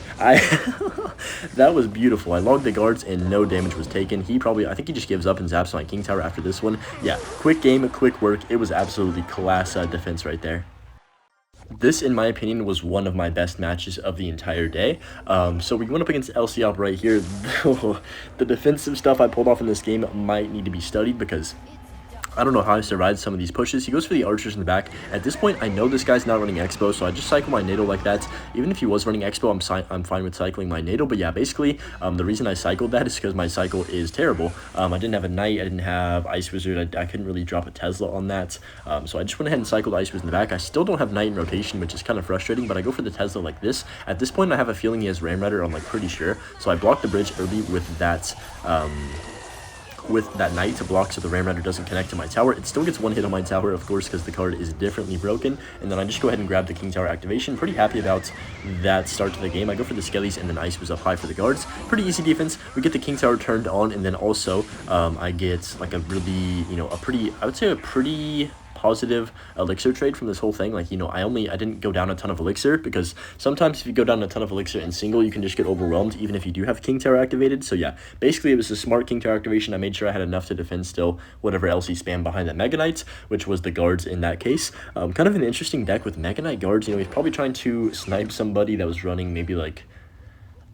that was beautiful. I logged the guards and no damage was taken. I think he just gives up and zaps my King Tower after this one. Yeah, quick game, quick work. It was absolutely class defense right there. This, in my opinion, was one of my best matches of the entire day. So we went up against LCOP right here. The defensive stuff I pulled off in this game might need to be studied because I don't know how I survived some of these pushes. He goes for the archers in the back. At this point, I know this guy's not running Xbow, so I just cycle my NATO like that. Even if he was running Xbow, I'm fine with cycling my NATO. But yeah, basically, the reason I cycled that is because my cycle is terrible. I didn't have a knight. I didn't have Ice Wizard. I couldn't really drop a Tesla on that. So I just went ahead and cycled Ice Wizard in the back. I still don't have knight in rotation, which is kind of frustrating, but I go for the Tesla like this. At this point, I have a feeling he has Ram Rider. I'm like pretty sure. So I blocked the bridge early with that knight to block so the Ram Rider doesn't connect to my tower. It still gets one hit on my tower, of course, because the card is differently broken. And then I just go ahead and grab the King Tower activation. Pretty happy about that start to the game. I go for the Skellies, and then Ice was up high for the guards. Pretty easy defense. We get the King Tower turned on, and then also I get like a really, I would say a pretty positive elixir trade from this whole thing. Like, I didn't go down a ton of elixir, because sometimes if you go down a ton of elixir in single, you can just get overwhelmed even if you do have King Tower activated. So yeah, basically it was a smart King Tower activation. I made sure I had enough to defend still whatever else he spammed behind that Mega Knight, which was the guards in that case. Kind of an interesting deck with Mega Knight guards. He's probably trying to snipe somebody that was running maybe like,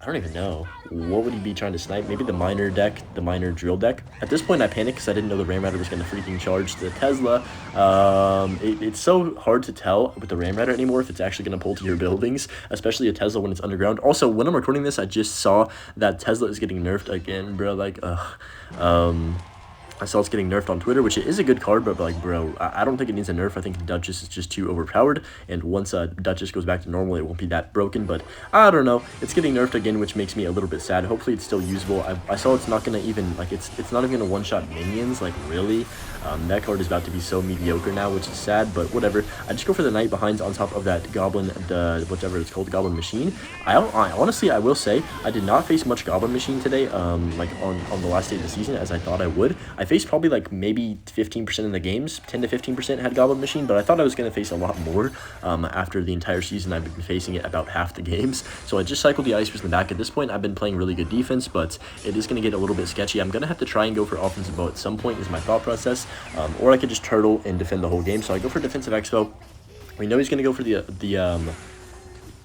I don't even know. What would he be trying to snipe? Maybe the miner deck, the miner drill deck. At this point, I panicked because I didn't know the Ram Rider was going to freaking charge the Tesla. It's so hard to tell with the Ram Rider anymore if it's actually going to pull to your buildings, especially a Tesla when it's underground. Also, when I'm recording this, I just saw that Tesla is getting nerfed again, bro. Like, I saw it's getting nerfed on Twitter, which is a good card, but like, bro, I don't think it needs a nerf. I think Duchess is just too overpowered, and once Duchess goes back to normal, it won't be that broken, but I don't know. It's getting nerfed again, which makes me a little bit sad. Hopefully it's still usable. I saw it's not going to even, like, it's not even going to one-shot minions, like, really? That card is about to be so mediocre now, which is sad, but whatever. I just go for the Knight behind on top of that Goblin, whatever it's called, Goblin Machine. I honestly, I will say, I did not face much Goblin Machine today, like, on the last day of the season, as I thought I would. I faced probably, like, maybe 15% of the games, 10 to 15% had Goblin Machine, but I thought I was going to face a lot more. After the entire season, I've been facing it about half the games, so I just cycled the Ice Wizard in the back. At this point, I've been playing really good defense, but it is going to get a little bit sketchy. I'm going to have to try and go for offensive bow at some point, is my thought process. Or I could just turtle and defend the whole game. So I go for defensive Xbow. We know he's going to go for the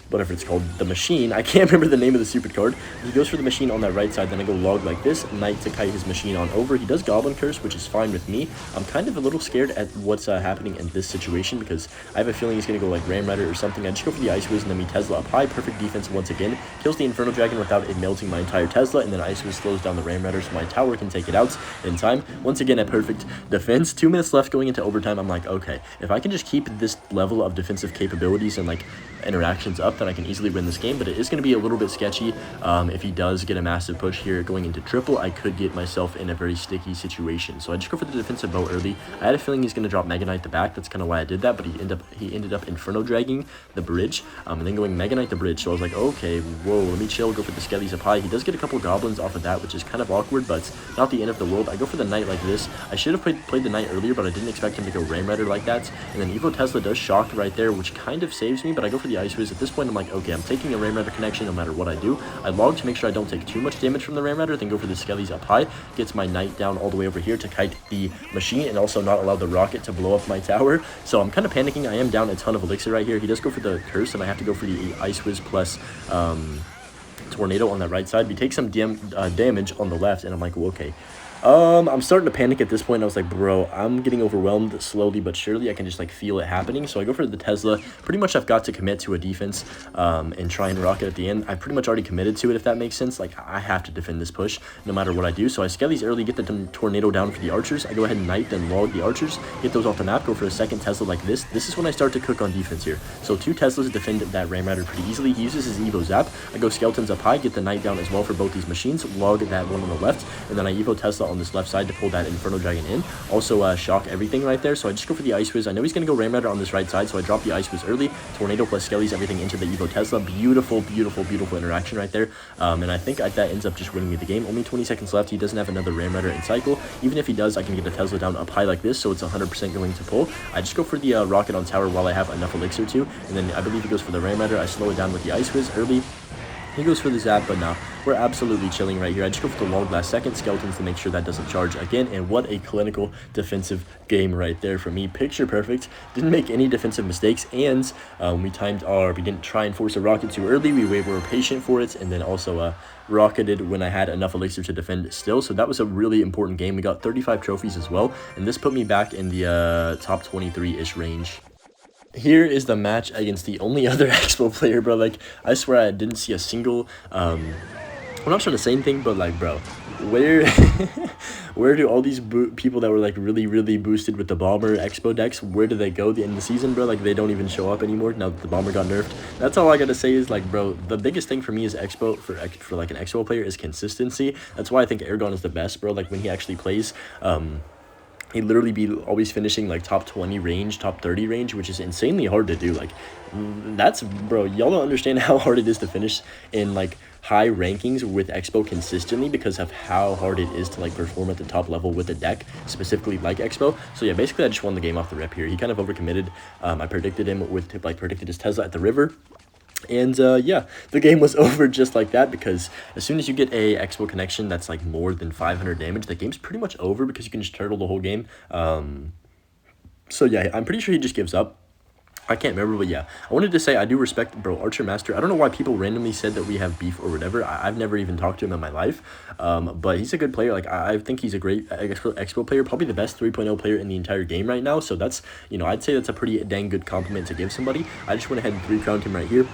whatever it's called, the machine. I can't remember the name of the stupid card. He goes for the machine on that right side, then I go log like this, Knight to kite his machine on over. He does Goblin Curse, which is fine with me. I'm kind of a little scared at what's happening in this situation, because I have a feeling he's going to go like Ram Rider or something. I just go for the Ice Wiz, and then we Tesla up high. Perfect defense once again. Kills the Inferno Dragon without it melting my entire Tesla, and then Ice Wiz slows down the Ram Rider so my tower can take it out in time. Once again, a perfect defense. 2 minutes left going into overtime. I'm like, okay, if I can just keep this level of defensive capabilities and like interactions up, then I can easily win this game, but it is going to be a little bit sketchy. If he does get a massive push here going into triple, I could get myself in a very sticky situation. So I just go for the defensive bow early. I had a feeling he's going to drop Mega Knight the back. That's kind of why I did that, but he ended up Inferno dragging the bridge, and then going Mega Knight the bridge. So I was like, okay, whoa, let me chill, go for the Skellies up high. He does get a couple goblins off of that, which is kind of awkward, but not the end of the world. I go for the Knight like this. I should have played the Knight earlier, but I didn't expect him to go Ram Rider like that. And then Evo Tesla does shock right there, which kind of saves me, but I go for the Ice Wiz. At this point, I'm like, okay, I'm taking a Ram Rider connection no matter what I do. I log to make sure I don't take too much damage from the Ram Rider, then go for the Skellies up high. Gets my Knight down all the way over here to kite the machine and also not allow the rocket to blow up my tower. So I'm kind of panicking. I am down a ton of elixir right here. He does go for the curse, and I have to go for the Ice Wiz plus tornado on that right side. We take some damage on the left, and I'm like, well, okay. I'm starting to panic at this point. I was like, bro, I'm getting overwhelmed slowly but surely. I can just like feel it happening. So I go for the Tesla. Pretty much I've got to commit to a defense and try and rock it at the end. I pretty much already committed to it, if that makes sense. Like, I have to defend this push no matter what I do. So I Skellies early, get the tornado down for the archers. I go ahead and Knight, then log the archers, get those off the map, go for a second Tesla like this. This is when I start to cook on defense here. So 2 Teslas defend that Ram Rider pretty easily. He uses his Evo Zap. I go Skeletons up high, get the Knight down as well for both these machines, log that one on the left, and then I Evo Tesla on this left side to pull that Inferno Dragon in. Also shock everything right there. So I just go for the Ice Wiz. I know he's going to go Ram Rider on this right side, so I drop the Ice Wiz early. Tornado plus Skellies everything into the Evo Tesla. Beautiful, beautiful, beautiful interaction right there. And I think that ends up just winning me the game. Only 20 seconds left. He doesn't have another Ram Rider in cycle. Even if he does, I can get a Tesla down up high like this, so it's 100% going to pull. I just go for the rocket on tower while I have enough elixir to, and then I believe he goes for the Ram Rider. I slow it down with the Ice Wiz early. He goes for the zap, but no, we're absolutely chilling right here. I just go for the long last second, skeletons to make sure that doesn't charge again, and what a clinical defensive game right there for me. Picture perfect, didn't make any defensive mistakes, and we didn't try and force a rocket too early. We were patient for it, and then also rocketed when I had enough elixir to defend still. So that was a really important game. We got 35 trophies as well, and this put me back in the top 23-ish range. Here is the match against the only other Xbow player, bro. Like, I swear I didn't see a single, I'm not trying to say anything, but, like, bro, where, where do all these people that were, like, really boosted with the Bomber Xbow decks, where do they go at the end of the season, bro? Like, they don't even show up anymore now that the Bomber got nerfed. That's all I gotta say is, like, bro, the biggest thing for me is Xbow, for like, an Xbow player is consistency. That's why I think Aragon is the best, bro. Like, when he actually plays, he'd literally be always finishing like top 20 range, top 30 range, which is insanely hard to do. Like, that's, bro, y'all don't understand how hard it is to finish in like high rankings with Xbow consistently because of how hard it is to like perform at the top level with a deck specifically like Xbow. So yeah, basically I just won the game off the rip here. He kind of overcommitted. I predicted him with predicted his Tesla at the river. And yeah, the game was over just like that, because as soon as you get a Xbow connection that's like more than 500 damage, the game's pretty much over because you can just turtle the whole game. So yeah, I'm pretty sure he just gives up. I can't remember, but yeah, I wanted to say I do respect, bro, Archer Master. I don't know why people randomly said that we have beef or whatever. I've never even talked to him in my life, but he's a good player. Like, I think he's a great Expo player, probably the best 3.0 player in the entire game right now. So that's, you know, I'd say that's a pretty dang good compliment to give somebody. I just went ahead and 3-crowned him right here.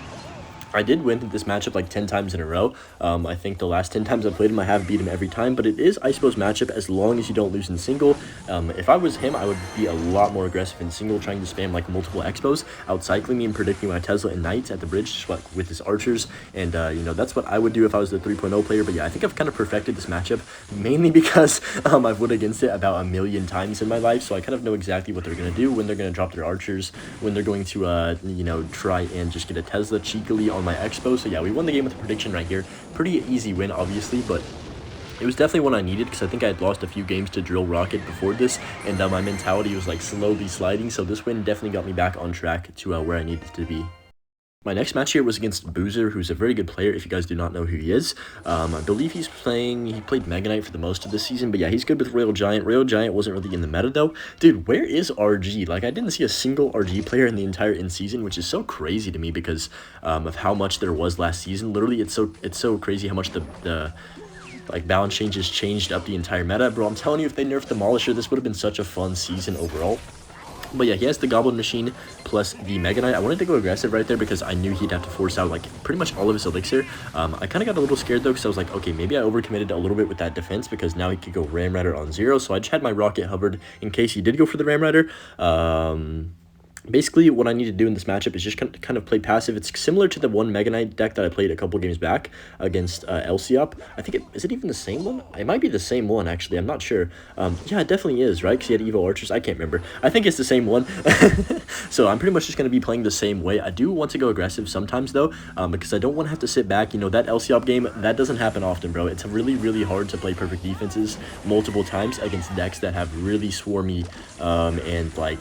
I did win this matchup like 10 times in a row. I think the last 10 times I played him, I have beat him every time, but it is Icebow's matchup as long as you don't lose in single. If I was him, I would be a lot more aggressive in single, trying to spam like multiple Xbows, outcycling me and predicting my Tesla and Knights at the bridge just like with his archers. And, you know, that's what I would do if I was the 3.0 player. But yeah, I think I've kind of perfected this matchup, mainly because I've won against it about a million times in my life. So I kind of know exactly what they're going to do, when they're going to drop their archers, when they're going to, you know, try and just get a Tesla cheekily on my Xbow. So yeah, we won the game with a prediction right here. Pretty easy win, obviously, but it was definitely one I needed because I think I had lost a few games to Drill Rocket before this, and my mentality was like slowly sliding. So this win definitely got me back on track to where I needed to be. My next match here was against Boozer, who's a very good player, if you guys do not know who he is. I believe he played Mega Knight for the most of this season, but yeah, he's good with Royal Giant. Royal Giant wasn't really in the meta, though. Dude, where is RG? Like, I didn't see a single RG player in the entire in-season, which is so crazy to me because of how much there was last season. Literally, it's so crazy how much the like balance changes changed up the entire meta. Bro, I'm telling you, if they nerfed Demolisher, this would have been such a fun season overall. But yeah, he has the Goblin Machine plus the Mega Knight. I wanted to go aggressive right there because I knew he'd have to force out like pretty much all of his elixir. I kind of got a little scared though because I was like, okay, maybe I overcommitted a little bit with that defense because now he could go Ram Rider on 0. So I just had my rocket hovered in case he did go for the Ram Rider. Basically, what I need to do in this matchup is just kind of play passive. It's similar to the one Mega Knight deck that I played a couple games back against Elsiop. I think is it even the same one? It might be the same one, actually. I'm not sure. Yeah, it definitely is, right? Because he had Evo Archers. I can't remember. I think it's the same one. So I'm pretty much just going to be playing the same way. I do want to go aggressive sometimes, though, because I don't want to have to sit back. You know, that Elsiop game, that doesn't happen often, bro. It's really hard to play perfect defenses multiple times against decks that have really swarmy and, like,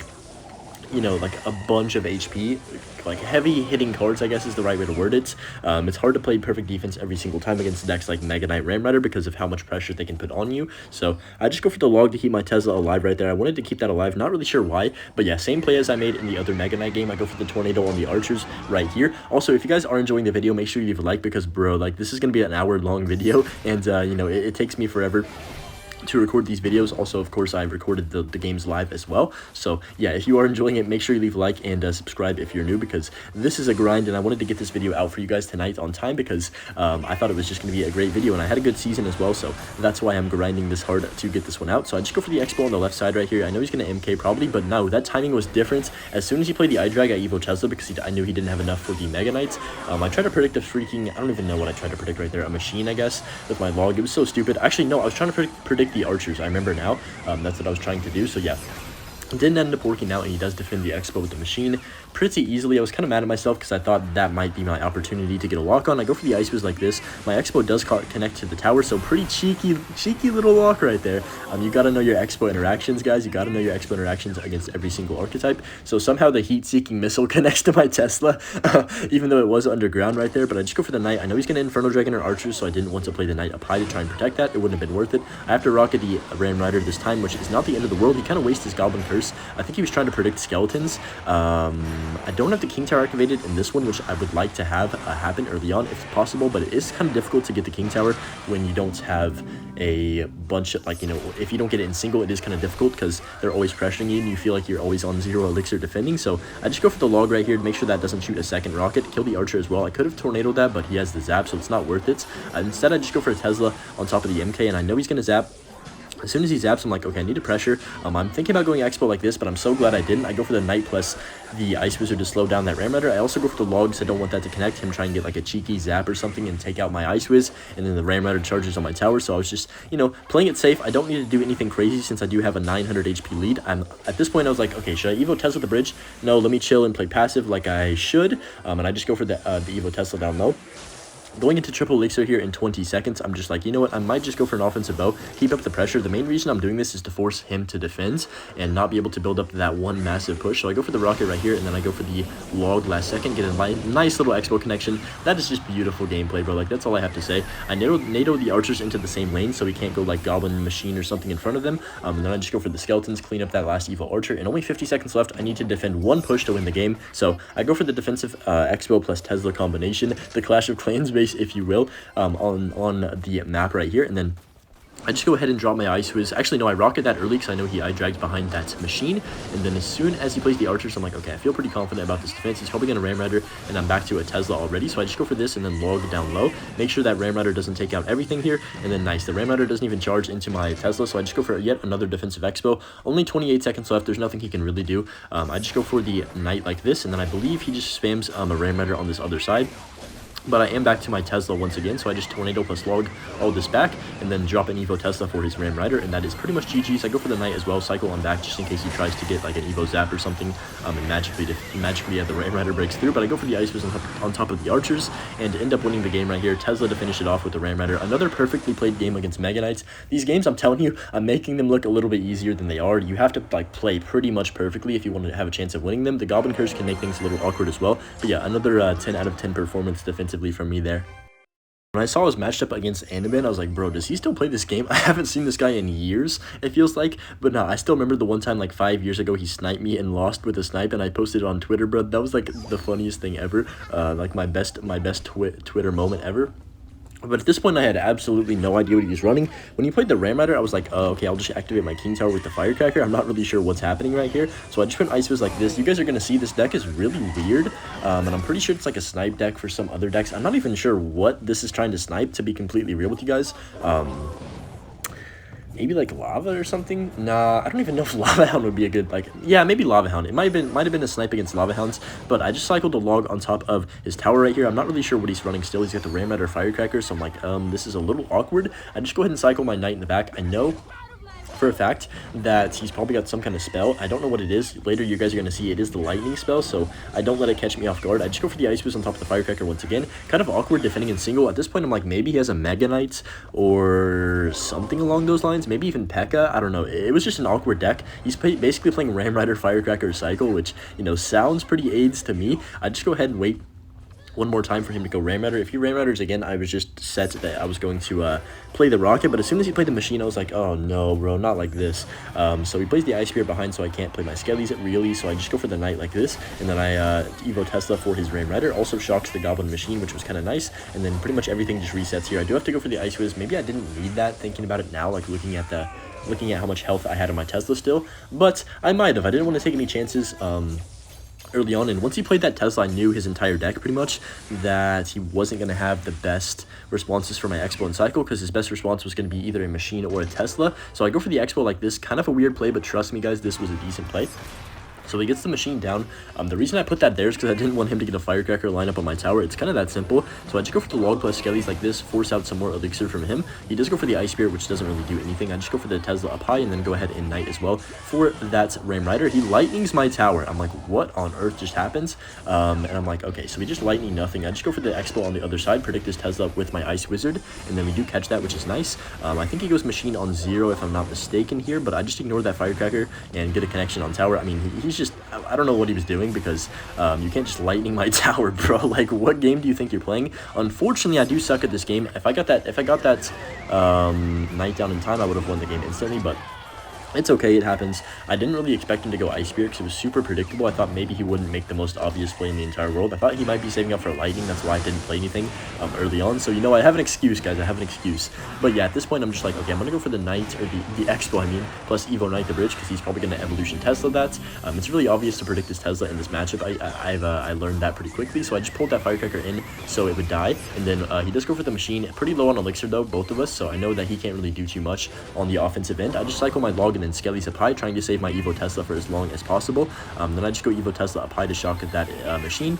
you know, like a bunch of HP, like heavy hitting cards, I guess is the right way to word it. It's hard to play perfect defense every single time against decks like Mega Knight Ram Rider because of how much pressure they can put on you. So I just go for the log to keep my Tesla alive right there. I wanted to keep that alive, not really sure why, but yeah, same play as I made in the other Mega Knight game. I go for the Tornado on the archers right here. Also, if you guys are enjoying the video, make sure you leave a like because, bro, like, this is gonna be an hour-long video, and you know, it takes me forever to record these videos. Also, of course, I recorded the games live as well. So yeah, if you are enjoying it, make sure you leave a like and subscribe if you're new, because this is a grind and I wanted to get this video out for you guys tonight on time because I thought it was just going to be a great video and I had a good season as well. So that's why I'm grinding this hard to get this one out. So I just go for the Xbow on the left side right here. I know he's going to MK probably, but no, that timing was different. As soon as he played the iDrag, I Evo Tesla because I knew he didn't have enough for the Mega Knights. I tried to predict a freaking, I don't even know what I tried to predict right there, a machine, I guess, with my log. It was so stupid. Actually, no, I was trying to predict the archers. I remember now. That's what I was trying to do. So yeah, It didn't end up working out, and he does defend the Xbow with the machine pretty easily. I was kind of mad at myself because I thought that might be my opportunity to get a walk on. I go for the Ice Whiz like this. My Xbow does connect to the tower, so pretty cheeky little walk right there. You got to know your Xbow interactions, guys. You got to know your Xbow interactions against every single archetype. So somehow the heat-seeking missile connects to my Tesla, even though it was underground right there. But I just go for the Knight. I know he's going to Inferno Dragon or Archers, so I didn't want to play the Knight up high to try and protect that. It wouldn't have been worth it. I have to rocket the Ram Rider this time, which is not the end of the world. He kind of wastes his Goblin Curse. I think he was trying to predict skeletons. I don't have the King Tower activated in this one, which I would like to have happen early on if possible, but it is kind of difficult to get the King Tower when you don't have a bunch of, like, you know, if you don't get it in single, it is kind of difficult because they're always pressuring you and you feel like you're always on 0 elixir defending. So I just go for the log right here to make sure that doesn't shoot a second rocket, kill the Archer as well. I could have tornadoed that, but he has the zap, so it's not worth it. Instead, I just go for a Tesla on top of the MK, and I know he's going to zap. As soon as he zaps, I'm like, okay, I need to pressure. I'm thinking about going Xbow like this, but I'm so glad I didn't. I go for the Knight plus the Ice Wizard to slow down that Ram Rider. I also go for the logs. I don't want that to connect him, try and get like a cheeky zap or something and take out my Ice Wiz, and then the Ram Rider charges on my tower. So I was just, you know, playing it safe. I don't need to do anything crazy since I do have a 900 HP lead. At this point, I was like, okay, should I Evo Tesla the bridge? No, let me chill and play passive like I should. And I just go for the Evo Tesla down low. Going into triple elixir here in 20 seconds, I'm just like, you know what, I might just go for an offensive bow, keep up the pressure. The main reason I'm doing this is to force him to defend and not be able to build up that one massive push. So I go for the rocket right here, and then I go for the log last second, get a nice little Xbow connection. That is just beautiful gameplay, bro. Like, that's all I have to say. I NATO the archers into the same lane so he can't go like Goblin Machine or something in front of them. And then I just go for the skeletons, clean up that last evil archer, and only 50 seconds left. I need to defend one push to win the game. So I go for the defensive Xbow plus Tesla combination, the Clash of Clans base, if you will. On the map right here, and then I just go ahead and drop my Ice Wiz. Actually, no, I rocket that early because I know he dragged behind that machine. And then as soon as he plays the archers, I'm like, okay, I feel pretty confident about this defense. He's probably going to Ram Rider, and I'm back to a Tesla already. So I just go for this and then log down low. Make sure that Ram Rider doesn't take out everything here. And then nice, the Ram Rider doesn't even charge into my Tesla. So I just go for yet another defensive Xbow. Only 28 seconds left. There's nothing he can really do. I just go for the Knight like this, and then I believe he just spams a Ram Rider on this other side. But I am back to my Tesla once again, so I just tornado plus log all this back, and then drop an Evo Tesla for his Ram Rider, and that is pretty much GG's. I go for the Knight as well, cycle on back just in case he tries to get like an Evo Zap or something, and magically the Ram Rider breaks through. But I go for the Ice Wiz on top of the Archers, and end up winning the game right here. Tesla to finish it off with the Ram Rider. Another perfectly played game against Mega Knights. These games, I'm telling you, I'm making them look a little bit easier than they are. You have to like play pretty much perfectly if you want to have a chance of winning them. The Goblin Curse can make things a little awkward as well. But yeah, another 10 out of 10 performance defensively from me there. When I saw his matched up against Animan, I was like, bro, does he still play this game? I haven't seen this guy in years, it feels like. But no, I still remember the one time, like 5 years ago, he sniped me and lost with a snipe, and I posted it on Twitter, bro. That was like the funniest thing ever. Like my best Twitter moment ever. But at this point, I had absolutely no idea what he was running. When he played the Ram Rider, I was like, oh, okay, I'll just activate my King Tower with the Firecracker. I'm not really sure what's happening right here. So I just went Ice Wiz like this. You guys are going to see this deck is really weird. And I'm pretty sure it's like a snipe deck for some other decks. I'm not even sure what this is trying to snipe, to be completely real with you guys. Maybe like Lava or something? Nah, I don't even know if Lava Hound would be a good, like, yeah, maybe Lava Hound. It might have been a snipe against Lava Hounds, but I just cycled a log on top of his tower right here. I'm not really sure what he's running still. He's got the Ram Rider Firecracker, so I'm like, this is a little awkward. I just go ahead and cycle my Knight in the back. I know for a fact that he's probably got some kind of spell. I don't know what it is. Later, you guys are going to see it is the lightning spell, so I don't let it catch me off guard. I just go for the Ice Wiz on top of the Firecracker once again. Kind of awkward defending in single. At this point, I'm like, maybe he has a Mega Knight or something along those lines. Maybe even P.E.K.K.A. I don't know. It was just an awkward deck. He's basically playing Ram Rider Firecracker Cycle, which, you know, sounds pretty AIDS to me. I just go ahead and wait one more time for him to go Ram Rider. If he Ram Riders again, I was just set that I was going to play the Rocket, but as soon as he played the Machine, I was like, oh no, bro, not like this. So he plays the Ice Spear behind, so I can't play my Skellies really, so I just go for the Knight like this, and then I Evo Tesla for his Ram Rider. Also shocks the Goblin Machine, which was kind of nice, and then pretty much everything just resets here. I do have to go for the Ice Wiz. Maybe I didn't need that, thinking about it now, like looking at how much health I had on my Tesla still, but I might have. I didn't want to take any chances early on, and once he played that Tesla, I knew his entire deck pretty much that he wasn't going to have the best responses for my Xbow and Cycle, because his best response was going to be either a Machine or a Tesla. So I go for the Xbow like this. Kind of a weird play, but trust me guys, this was a decent play. So he gets the machine down. The reason I put that there is because I didn't want him to get a firecracker line up on my tower. It's kind of that simple. So I just go for the log plus skellies like this, force out some more elixir from him. He does go for the ice spirit, which doesn't really do anything. I just go for the Tesla up high and then go ahead and knight as well for that Ram Rider. He lightnings my tower. I'm like, what on earth just happens? And I'm like, okay, so we just lightning nothing. I just go for the Xbow on the other side, predict his Tesla with my ice wizard, and then we do catch that, which is nice. I think he goes machine on 0 if I'm not mistaken here, but I just ignore that firecracker and get a connection on tower. I mean, he's just, I don't know what he was doing, because you can't just lightning my tower, bro. Like, what game do you think you're playing? Unfortunately, I do suck at this game. If I got that knight down in time, I would have won the game instantly, but it's okay, it happens. I didn't really expect him to go Ice Spear because it was super predictable. I thought maybe he wouldn't make the most obvious play in the entire world. I thought he might be saving up for lightning. That's why I didn't play anything early on. So, you know, I have an excuse, guys. I have an excuse. But yeah, at this point, I'm just like, okay, I'm going to go for the Knight, or the Xbow, I mean, plus Evo Knight the bridge, because he's probably going to Evolution Tesla that. It's really obvious to predict his Tesla in this matchup. I learned that pretty quickly. So I just pulled that Firecracker in so it would die. And then he does go for the machine. Pretty low on Elixir, though, both of us. So I know that he can't really do too much on the offensive end. I just cycle my log and then Skelly's up high, trying to save my Evo Tesla for as long as possible. Then I just go Evo Tesla up high to shock at that machine.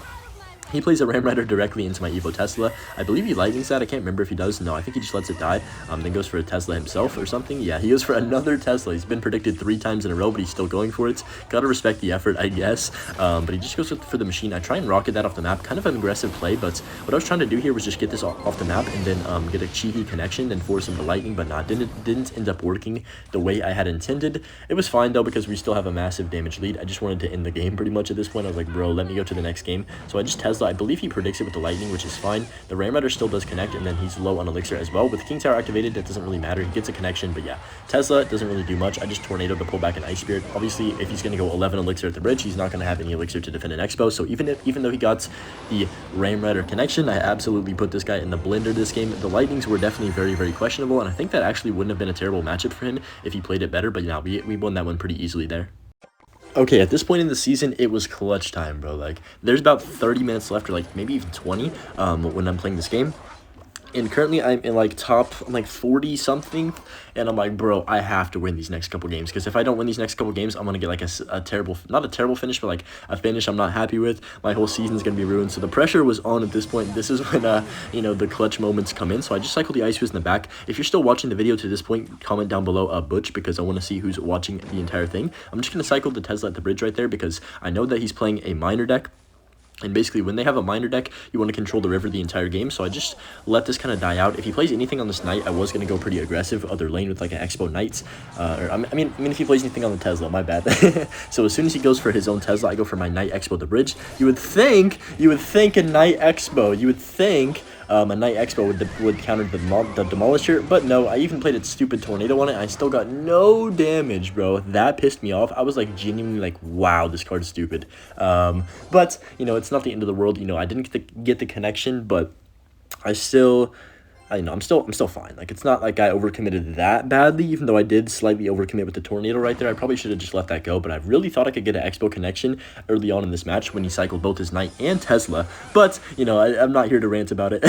He plays a Ram Rider directly into my Evo Tesla. I believe he lightnings that. I can't remember if he does. No, I think he just lets it die. Then goes for a Tesla himself or something. Yeah, he goes for another Tesla. He's been predicted 3 times in a row, but he's still going for it. Gotta respect the effort, I guess. But he just goes for the machine. I try and rocket that off the map. Kind of an aggressive play, but what I was trying to do here was just get this off the map and then get a cheeky connection and force him to lightning, but not. Didn't end up working the way I had intended. It was fine, though, because we still have a massive damage lead. I just wanted to end the game pretty much at this point. I was like, bro, let me go to the next game. So I just Tesla. I believe he predicts it with the lightning, which is fine. The Ram Rider still does connect, and then he's low on elixir as well. With the King Tower activated, that doesn't really matter. He gets a connection, but yeah, Tesla doesn't really do much. I just tornado to pull back an Ice Spirit. Obviously, if he's going to go 11 elixir at the bridge, he's not going to have any elixir to defend an Xbow. So even though he got the Ram Rider connection, I absolutely put this guy in the blender this game. The lightnings were definitely very, very questionable, and I think that actually wouldn't have been a terrible matchup for him if he played it better. But yeah, we won that one pretty easily there. Okay, at this point in the season, it was clutch time, bro. Like, there's about 30 minutes left, or like maybe even 20 when I'm playing this game. And currently, I'm in, like, I'm, like, 40-something, and I'm like, bro, I have to win these next couple games, because if I don't win these next couple games, I'm going to get, like, a terrible, not a terrible finish, but, like, a finish I'm not happy with. My whole season's going to be ruined, so the pressure was on at this point. This is when, you know, the clutch moments come in, so I just cycled the Ice Fizz in the back. If you're still watching the video to this point, comment down below, Butch, because I want to see who's watching the entire thing. I'm just going to cycle the Tesla at the bridge right there, because I know that he's playing a minor deck. And basically, when they have a minor deck, you want to control the river the entire game. So I just let this kind of die out. If he plays anything on this knight, I was going to go pretty aggressive other lane with like an Xbow knight. I mean, if he plays anything on the Tesla, my bad. So as soon as he goes for his own Tesla, I go for my knight Xbow the bridge. You would think a knight Xbow. You would think a knight Xbow would counter the Demolisher, but no, I even played a stupid tornado on it, and I still got no damage, bro. That pissed me off. I was like genuinely like, wow, this card's stupid. But you know, it's not the end of the world. You know, I didn't get the connection, but I'm still fine. Like, it's not like I overcommitted that badly, even though I did slightly overcommit with the tornado right there. I probably should have just let that go, but I really thought I could get an Xbow connection early on in this match when he cycled both his knight and Tesla. But, you know, I'm not here to rant about it.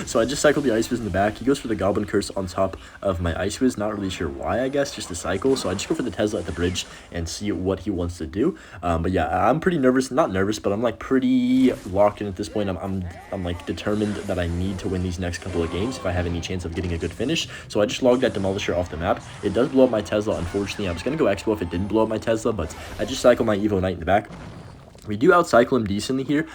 So I just cycled the Ice Fizz in the back. He goes for the Goblin Curse on top of my Ice Fizz. Not really sure why, I guess, just a cycle. So I just go for the Tesla at the bridge and see what he wants to do. But yeah, I'm pretty nervous. Not nervous, but I'm like pretty locked in at this point. I'm like determined that I need to win these next couple of games if I have any chance of getting a good finish. So I just logged that Demolisher off the map. It does blow up my Tesla, unfortunately. I was going to go Xbow if it didn't blow up my Tesla, but I just cycle my Evo Knight in the back. We do outcycle him decently here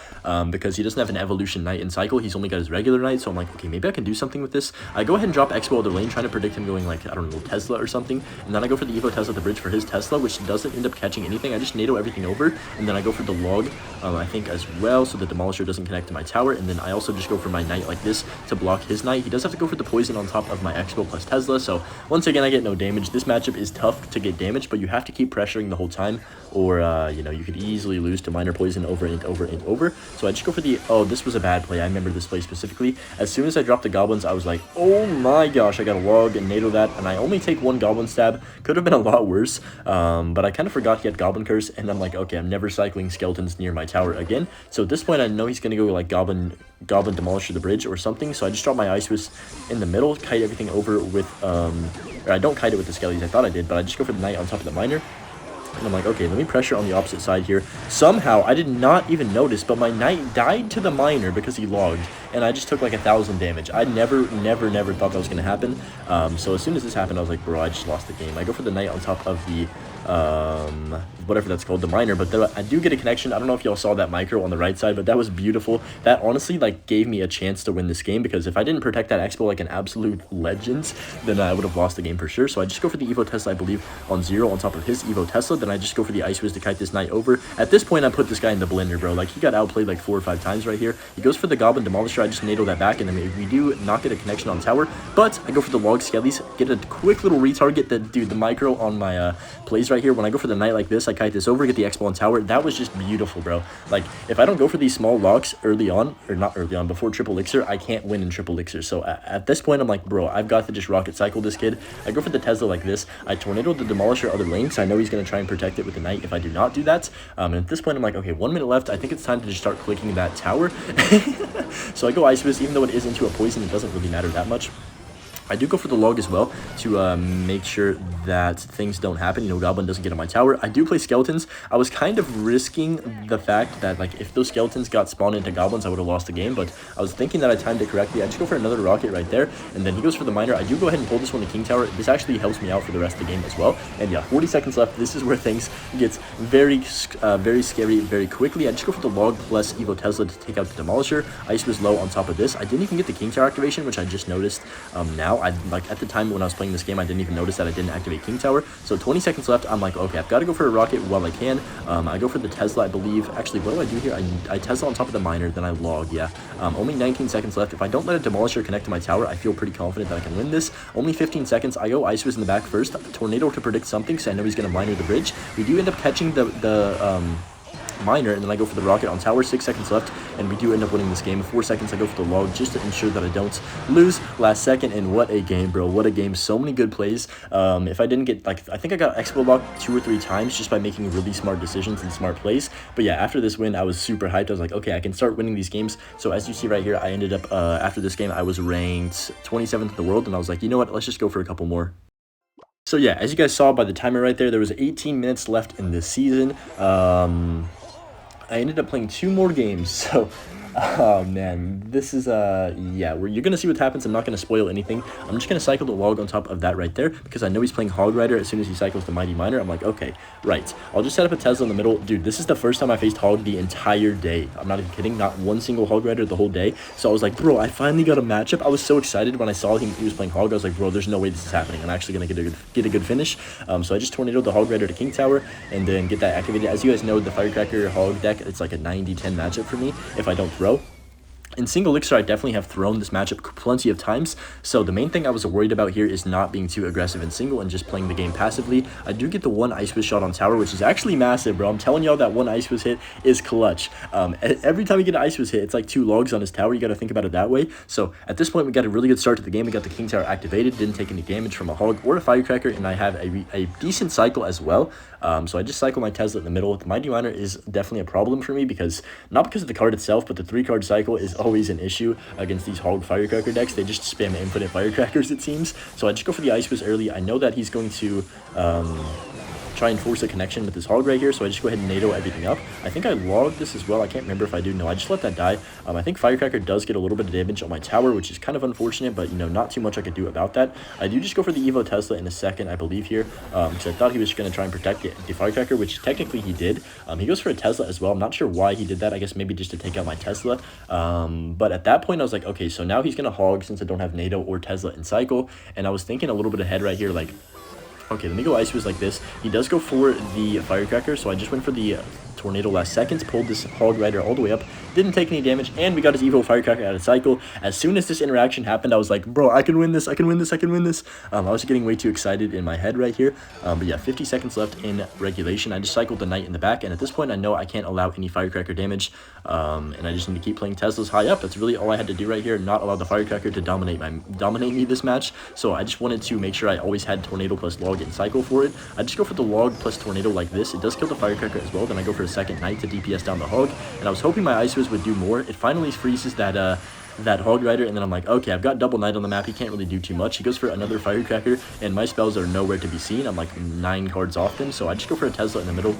because he doesn't have an evolution knight in cycle. He's only got his regular knight, so I'm like, okay, maybe I can do something with this. I go ahead and drop Xbow other lane, trying to predict him going like, I don't know, Tesla or something. And then I go for the Evo Tesla at the bridge for his Tesla, which doesn't end up catching anything. I just NATO everything over, and then I go for the log, I think, as well, so the Demolisher doesn't connect to my tower. And then I also just go for my knight like this to block his knight. He does have to go for the poison on top of my Xbow plus Tesla, so once again, I get no damage. This matchup is tough to get damage, but you have to keep pressuring the whole time, or, you know, you could easily lose to minor poison over and over. So I just go for the, oh, this was a bad play. I remember this play specifically. As soon as I dropped the goblins, I was like, oh my gosh, I got a log and NATO that, and I only take 1 goblin stab. Could have been a lot worse, but I kind of forgot he had goblin curse, and I'm like, okay, I'm never cycling skeletons near my tower again. So at this point, I know he's going to go like goblin Demolisher the bridge or something, so I just drop my Ice Fizz in the middle, kite everything over with, or I don't kite it with the skellies. I thought I did, but I just go for the knight on top of the miner. And I'm like, okay, let me pressure on the opposite side here. Somehow, I did not even notice, but my knight died to the miner because he logged. And I just took like 1,000 damage. I never thought that was going to happen. So as soon as this happened, I was like, bro, I just lost the game. I go for the knight on top of the whatever that's called, the miner, but I do get a connection. I don't know if y'all saw that micro on the right side, but that was beautiful. That honestly like gave me a chance to win this game, because if I didn't protect that Xbow like an absolute legend, then I would have lost the game for sure. So I just go for the Evo Tesla, I believe, on 0 on top of his Evo Tesla. Then I just go for the Ice Wiz to kite this knight over. At this point, I put this guy in the blender, bro. Like, he got outplayed like 4 or 5 times right here. He goes for the Goblin Demolisher. I just NATO that back, and then we do not get a connection on tower, but I go for the Log Skellies, get a quick little retarget. The micro on my plays right here. When I go for the knight like this, I kite this over, get the Xbow on tower. That was just beautiful, bro. Like, if I don't go for these small locks early on, or not early on, before triple elixir, I can't win in triple elixir. So at this point, I'm like, bro, I've got to just rocket cycle this kid. I go for the Tesla like this. I tornado the Demolisher other lane, so I know he's going to try and protect it with the knight if I do not do that. And at this point, I'm like, okay, 1 minute left. I think it's time to just start clicking that tower. So I go Ice Wiz, even though it is into a poison, it doesn't really matter that much. I do go for the log as well to make sure that things don't happen. You know, Goblin doesn't get on my tower. I do play skeletons. I was kind of risking the fact that, like, if those skeletons got spawned into goblins, I would have lost the game. But I was thinking that I timed it correctly. I just go for another rocket right there, and then he goes for the miner. I do go ahead and pull this one to King Tower. This actually helps me out for the rest of the game as well. And yeah, 40 seconds left. This is where things get very scary very quickly. I just go for the log plus Evo Tesla to take out the Demolisher. Ice was low on top of this. I didn't even get the King Tower activation, which I just noticed now. Like, at the time when I was playing this game, I didn't even notice that I didn't activate King Tower. So 20 seconds left. I'm like, okay, I've got to go for a rocket while I can. I go for the Tesla, I believe. Actually, what do I do here? I Tesla on top of the miner, then I log. Yeah, only 19 seconds left. If I don't let a Demolisher connect to my tower, I feel pretty confident that I can win this. Only 15 seconds. I go Ice Wiz in the back first. Tornado to predict something, so I know he's going to miner the bridge. We do end up catching the miner, and then I go for the rocket on tower. 6 seconds left, and we do end up winning this game. 4 seconds, I go for the log just to ensure that I don't lose last second. And what a game, bro. What a game. So many good plays. If I didn't get, like, I think I got Xbow locked 2 or 3 times just by making really smart decisions and smart plays. But yeah, after this win, I was super hyped. I was like, okay, I can start winning these games. So as you see right here, I ended up after this game, I was ranked 27th in the world, and I was like, you know what, let's just go for a couple more. So yeah, as you guys saw by the timer right there was 18 minutes left in this season. I ended up playing 2 more games, so oh man, this is yeah, you're gonna see what happens. I'm not gonna spoil anything. I'm just gonna cycle the log on top of that right there, because I know he's playing Hog Rider. As soon as he cycles the Mighty Miner, I'm like, okay, right, I'll just set up a Tesla in the middle. Dude, this is the first time I faced Hog the entire day. I'm not even kidding, not one single Hog Rider the whole day. So I was like, bro, I finally got a matchup. I was so excited when I saw he was playing Hog. I was like, bro, there's no way this is happening. I'm actually gonna get a good finish. So I just tornadoed the Hog Rider to King Tower and then get that activated. As you guys know, the Firecracker Hog deck, it's like a 90-10 matchup for me if I don't throw. In single elixir, I definitely have thrown this matchup plenty of times, so the main thing I was worried about here is not being too aggressive in single and just playing the game passively. I do get the 1 Ice Wiz shot on tower, which is actually massive, bro. I'm telling y'all that 1 Ice Wiz hit is clutch. Every time you get an Ice Wiz hit, it's like 2 logs on his tower. You got to think about it that way. So at this point, we got a really good start to the game. We got the King Tower activated, didn't take any damage from a Hog or a Firecracker, and I have a decent cycle as well. So I just cycle my Tesla in the middle. The Mighty Miner is definitely a problem for me, because not because of the card itself, but the 3-card cycle is always an issue against these Hog Firecracker decks. They just spam infinite Firecrackers, it seems. So I just go for the Ice Wiz early. I know that he's going to try and force a connection with this Hog right here, so I just go ahead and NATO everything up. I think I logged this as well. I can't remember if I do. No, I just let that die. I think Firecracker does get a little bit of damage on my tower, which is kind of unfortunate, but, you know, not too much I could do about that. I do just go for the Evo Tesla in a second, I believe, here, because I thought he was just going to try and protect the Firecracker, which technically he did. He goes for a Tesla as well. I'm not sure why he did that. I guess maybe just to take out my Tesla. But at that point, I was like, okay, so now he's going to Hog since I don't have NATO or Tesla in cycle, and I was thinking a little bit ahead right here, like, okay, let me go Ice Wiz like this. He does go for the Firecracker, so I just went for the tornado last seconds, pulled this Hog Rider all the way up, didn't take any damage, and we got his Evo Firecracker out of cycle. As soon as this interaction happened, I was like, bro, I can win this, I can win this, I can win this. I was getting way too excited in my head right here. But yeah, 50 seconds left in regulation. I just cycled the Knight in the back, and at this point, I know I can't allow any Firecracker damage, and I just need to keep playing Teslas high up. That's really all I had to do right here, not allow the Firecracker to dominate me this match. So I just wanted to make sure I always had Tornado plus Log in cycle for it. I just go for the Log plus Tornado like this. It does kill the Firecracker as well. Then I go for a second Knight to DPS down the Hog, and I was hoping my Ice Wiz would do more. It finally freezes that that Hog Rider, and then I'm like, okay, I've got double knight on the map. He can't really do too much. He goes for another firecracker, and my spells are nowhere to be seen. I'm like 9 cards off them, so I just go for a Tesla in the middle.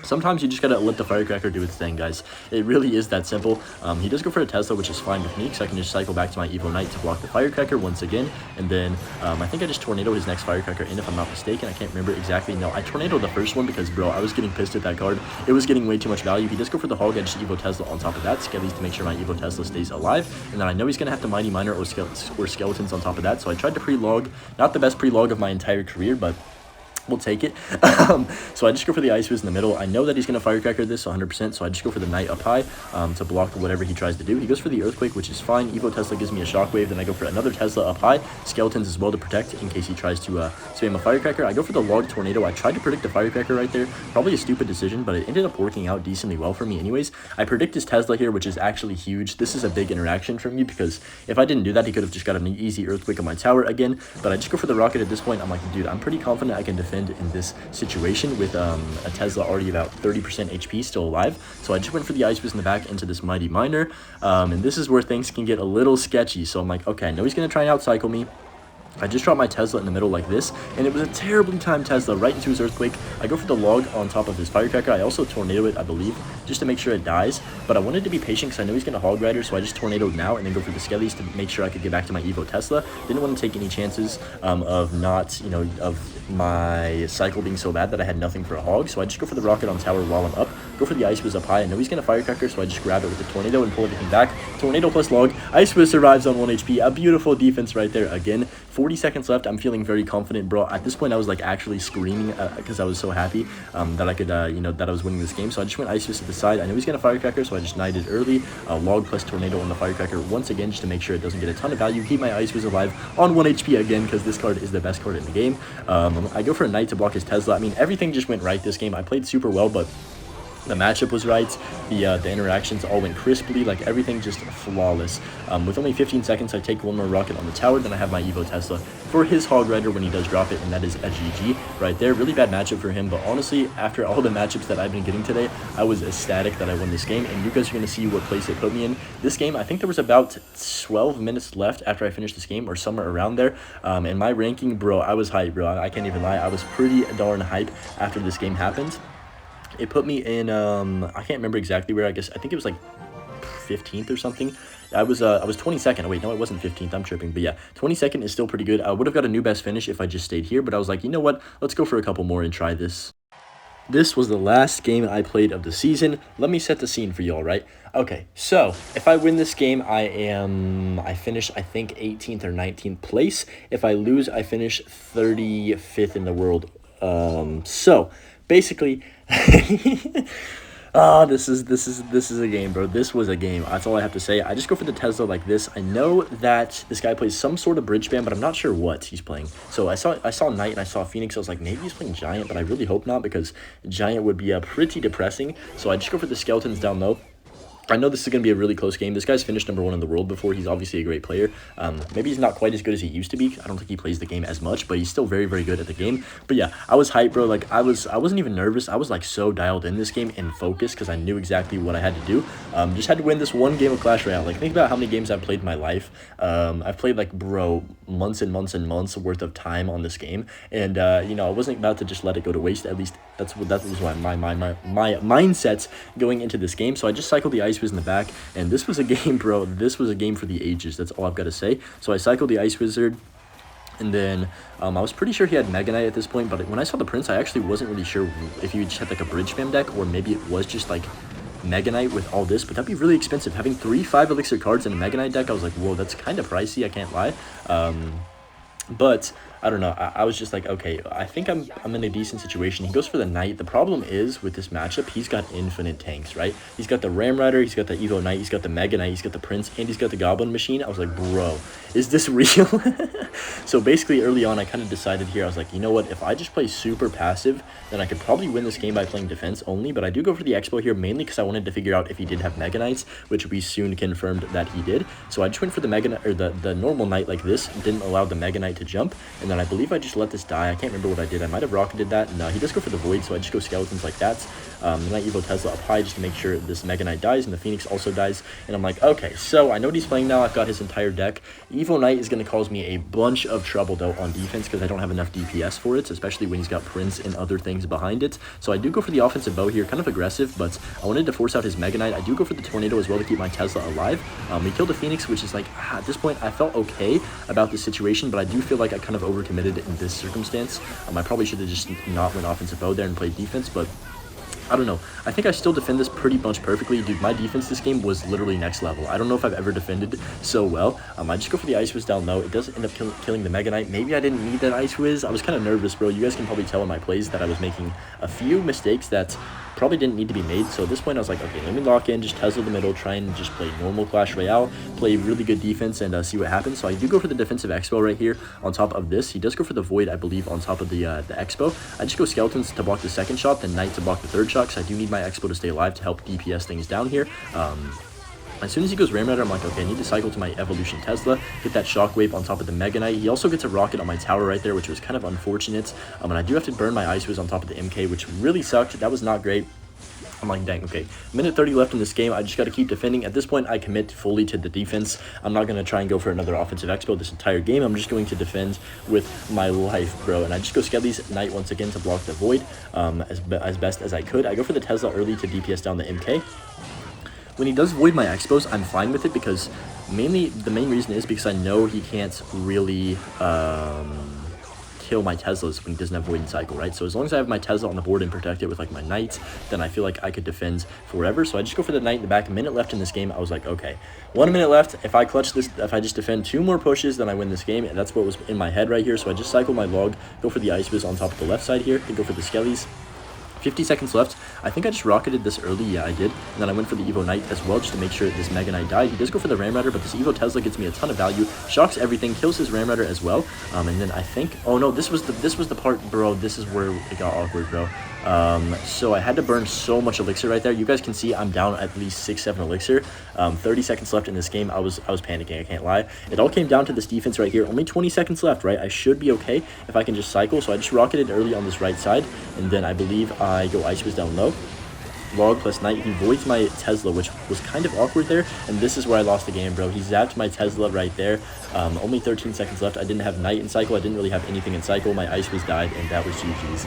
Sometimes you just gotta let the firecracker do its thing, guys. It really is that simple. He does go for a Tesla, which is fine with me, because I can just cycle back to my Evo Knight to block the firecracker once again. And then I think I just tornado his next firecracker in, if I'm not mistaken. I can't remember exactly. No, I tornadoed the first one because, bro, I was getting pissed at that card. It was getting way too much value. He does go for the hog. I just Evo Tesla on top of that, at least to make sure my Evo Tesla stays alive. And then I know he's gonna have to Mighty Miner or skeletons on top of that, so I tried to pre-log. Not the best pre-log of my entire career, but we'll take it. So I just go for the Ice Wiz in the middle. I know that he's going to Firecracker this 100%, so I just go for the Knight up high to block whatever he tries to do. He goes for the Earthquake, which is fine. Evo Tesla gives me a Shockwave. Then I go for another Tesla up high. Skeletons as well to protect in case he tries to spam a Firecracker. I go for the Log Tornado. I tried to predict a Firecracker right there. Probably a stupid decision, but it ended up working out decently well for me anyways. I predict his Tesla here, which is actually huge. This is a big interaction from me because if I didn't do that, he could have just got an easy Earthquake on my tower again. But I just go for the Rocket at this point. I'm like, dude, I'm pretty confident I can defend in this situation with a Tesla already about 30% HP still alive. So I just went for the Ice Wiz in the back into this Mighty Miner, and this is where things can get a little sketchy. So I'm like, okay, I know he's gonna try and outcycle me. I just dropped my Tesla in the middle like this, and it was a terribly timed Tesla right into his Earthquake. I go for the Log on top of his Firecracker. I also Tornado it, I believe, just to make sure it dies. But I wanted to be patient because I know he's going to Hog Rider, so I just Tornadoed now and then go for the Skellies to make sure I could get back to my Evo Tesla. Didn't want to take any chances of not, of my cycle being so bad that I had nothing for a Hog. So I just go for the Rocket on tower while I'm up. Go for the Ice Wiz up high. I know he's going to Firecracker, so I just grab it with the Tornado and pull everything back. Tornado plus Log. Ice Wiz survives on 1 HP. A beautiful defense right there again. 40 seconds left. I'm feeling very confident, bro. At this point, I was like actually screaming because I was so happy that I could, that I was winning this game. So I just went Ice Fist to the side. I know he's gonna Firecracker, so I just knighted early. Log plus Tornado on the Firecracker once again, just to make sure it doesn't get a ton of value. Keep my Ice Fist alive on 1 HP again because this card is the best card in the game. I go for a Knight to block his Tesla. I mean, everything just went right this game. I played super well, but the matchup was right, the interactions all went crisply, like everything just flawless. With only 15 seconds, I take one more rocket on the tower, then I have my Evo Tesla for his Hog Rider when he does drop it, and that is a GG right there. Really bad matchup for him, but honestly, after all the matchups that I've been getting today, I was ecstatic that I won this game, and you guys are going to see what place it put me in. This game, I think there was about 12 minutes left after I finished this game, or somewhere around there, and my ranking, bro, I was hype, bro. I can't even lie. I was pretty darn hype after this game happened. It put me in, I can't remember exactly where, I think it was like 15th or something. I was 22nd. Oh, wait, no, it wasn't 15th. I'm tripping. But yeah, 22nd is still pretty good. I would have got a new best finish if I just stayed here, but I was like, you know what? Let's go for a couple more and try this. This was the last game I played of the season. Let me set the scene for y'all, right? Okay, so if I win this game, I finish, I think, 18th or 19th place. If I lose, I finish 35th in the world. So basically, this is a game, bro. This was a game. That's all I have to say. I just go for the Tesla like this. I know that this guy plays some sort of bridge spam, but I'm not sure what he's playing. So I saw Knight and I saw Phoenix. I was like, maybe he's playing Giant, but I really hope not because Giant would be pretty depressing. So I just go for the Skeletons down low. I know this is going to be a really close game. This guy's finished #1 in the world before. He's obviously a great player. Maybe he's not quite as good as he used to be. I don't think he plays the game as much, but he's still very, very good at the game. But yeah, I was hyped, bro. Like, I wasn't even nervous. I was, like, so dialed in this game and focused because I knew exactly what I had to do. Just had to win this one game of Clash Royale. Like, think about how many games I've played in my life. I've played, like, bro, months and months and months worth of time on this game. And, I wasn't about to just let it go to waste. At least that was why my mindset's going into this game. So I just cycled the Ice Wiz in the back. And this was a game, bro. This was a game for the ages. That's all I've got to say. So I cycled the Ice Wizard. And then I was pretty sure he had Mega Knight at this point. But when I saw the Prince, I actually wasn't really sure if he just had like a bridge spam deck. Or maybe it was just like Mega Knight with all this. But that'd be really expensive. Having 3 5 elixir cards in a Mega Knight deck, I was like, whoa, that's kind of pricey. I can't lie. But I don't know. I was just like, okay, I think I'm in a decent situation. He goes for the Knight. The problem is with this matchup, he's got infinite tanks, right? He's got the Ram Rider, he's got the Evo Knight, he's got the Mega Knight, he's got the Prince, and he's got the Goblin Machine. I was like, bro, is this real? So basically, early on, I kind of decided here, I was like, you know what? If I just play super passive, then I could probably win this game by playing defense only. But I do go for the Xbow here, mainly because I wanted to figure out if he did have Mega Knights, which we soon confirmed that he did. So I just went for the Mega Knight, or the normal Knight like this, didn't allow the Mega Knight to jump, and and then I believe I just let this die. I can't remember what I did. I might have rocketed that, and he does go for the void, so I just go skeletons like that. Then I evo Tesla up high just to make sure this Mega Knight dies, and the Phoenix also dies, and I'm like, okay, so I know what he's playing now. I've got his entire deck. Evo Knight is going to cause me a bunch of trouble, though, on defense, because I don't have enough DPS for it, especially when he's got Prince and other things behind it. So I do go for the offensive bow here, kind of aggressive, but I wanted to force out his Mega Knight. I do go for the tornado as well to keep my Tesla alive. He killed the Phoenix, which is like, at this point, I felt okay about the situation, but I do feel like I kind of overcommitted in this circumstance. I probably should have just not went offensive bow there and played defense, but I don't know. I think I still defend this pretty much perfectly. Dude, my defense this game was literally next level. I don't know if I've ever defended so well. I just go for the Ice Whiz down low. It does end up killing the Mega Knight. Maybe I didn't need that Ice Whiz. I was kind of nervous, bro. You guys can probably tell in my plays that I was making a few mistakes that probably didn't need to be made. So at this point, I was like, okay, let me lock in, just Tesla the middle, try and just play normal Clash Royale, play really good defense, and see what happens. So I do go for the defensive Xbow right here on top of this. He does go for the Void, I believe, on top of the Xbow. I just go Skeletons to block the second shot, then Knight to block the third shot, because I do need my Xbow to stay alive to help DPS things down here. As soon as he goes Ram Rider, I'm like, okay, I need to cycle to my Evolution Tesla, get that Shockwave on top of the Mega Knight. He also gets a rocket on my tower right there, which was kind of unfortunate. And I do have to burn my Ice Whiz on top of the MK, which really sucked. That was not great. I'm like, dang, okay, minute 30 left in this game. I just got to keep defending. At this point, I commit fully to the defense. I'm not going to try and go for another offensive Expo this entire game. I'm just going to defend with my life, bro. And I just go Skelly's Knight once again to block the Void as best as I could. I go for the Tesla early to DPS down the MK. When he does Void my Expos, I'm fine with it, because the main reason is because I know he can't really kill my Teslas when he doesn't have Void and Cycle, right? So as long as I have my Tesla on the board and protect it with like my Knights, then I feel like I could defend forever. So I just go for the Knight in the back. A minute left in this game. I was like, okay, 1 minute left. If I clutch this, if I just defend 2 more pushes, then I win this game. And that's what was in my head right here. So I just cycle my log, go for the Ice Whiz on top of the left side here, then go for the Skellies. 50 seconds left. I think I just rocketed this early. Yeah, I did. And then I went for the Evo Knight as well, just to make sure this Mega Knight died. He does go for the Ram Rider, but this Evo Tesla gets me a ton of value, shocks everything, kills his Ram Rider as well. And then I think, oh no, this was the part, bro. This is where it got awkward, bro. So I had to burn so much elixir right there. You guys can see I'm down at least 6-7 elixir. 30 seconds left in this game. I was panicking, I can't lie. It all came down to this defense right here. Only 20 seconds left, right? I should be okay if I can just cycle. So I just rocketed early on this right side, and then I believe I go Ice Whiz down low. Log plus Knight. He voids my Tesla, which was kind of awkward there, and this is where I lost the game, bro. He zapped my Tesla right there. Only 13 seconds left. I didn't have Knight in cycle. I didn't really have anything in cycle. My Ice Whiz died, and that was GG's.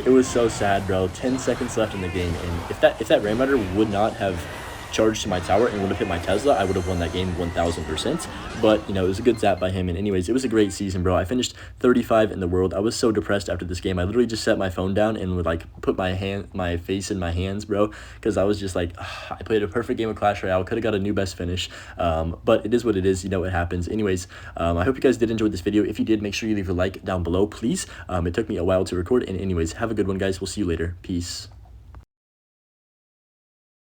It was so sad, bro. 10 seconds left in the game, and if that Ram Rider would not have charged to my tower and would have hit my Tesla, I would have won that game 1000%. But, you know, it was a good zap by him. And anyways, it was a great season, bro. I finished 35 in the world. I was so depressed after this game. I literally just set my phone down and would, like, put my face in my hands, bro, because I was just like, I played a perfect game of Clash Royale. Could have got a new best finish. But it is what it is. You know what happens. Anyways, I hope you guys did enjoy this video. If you did, make sure you leave a like down below, please. It took me a while to record. And anyways, have a good one, guys. We'll see you later. Peace.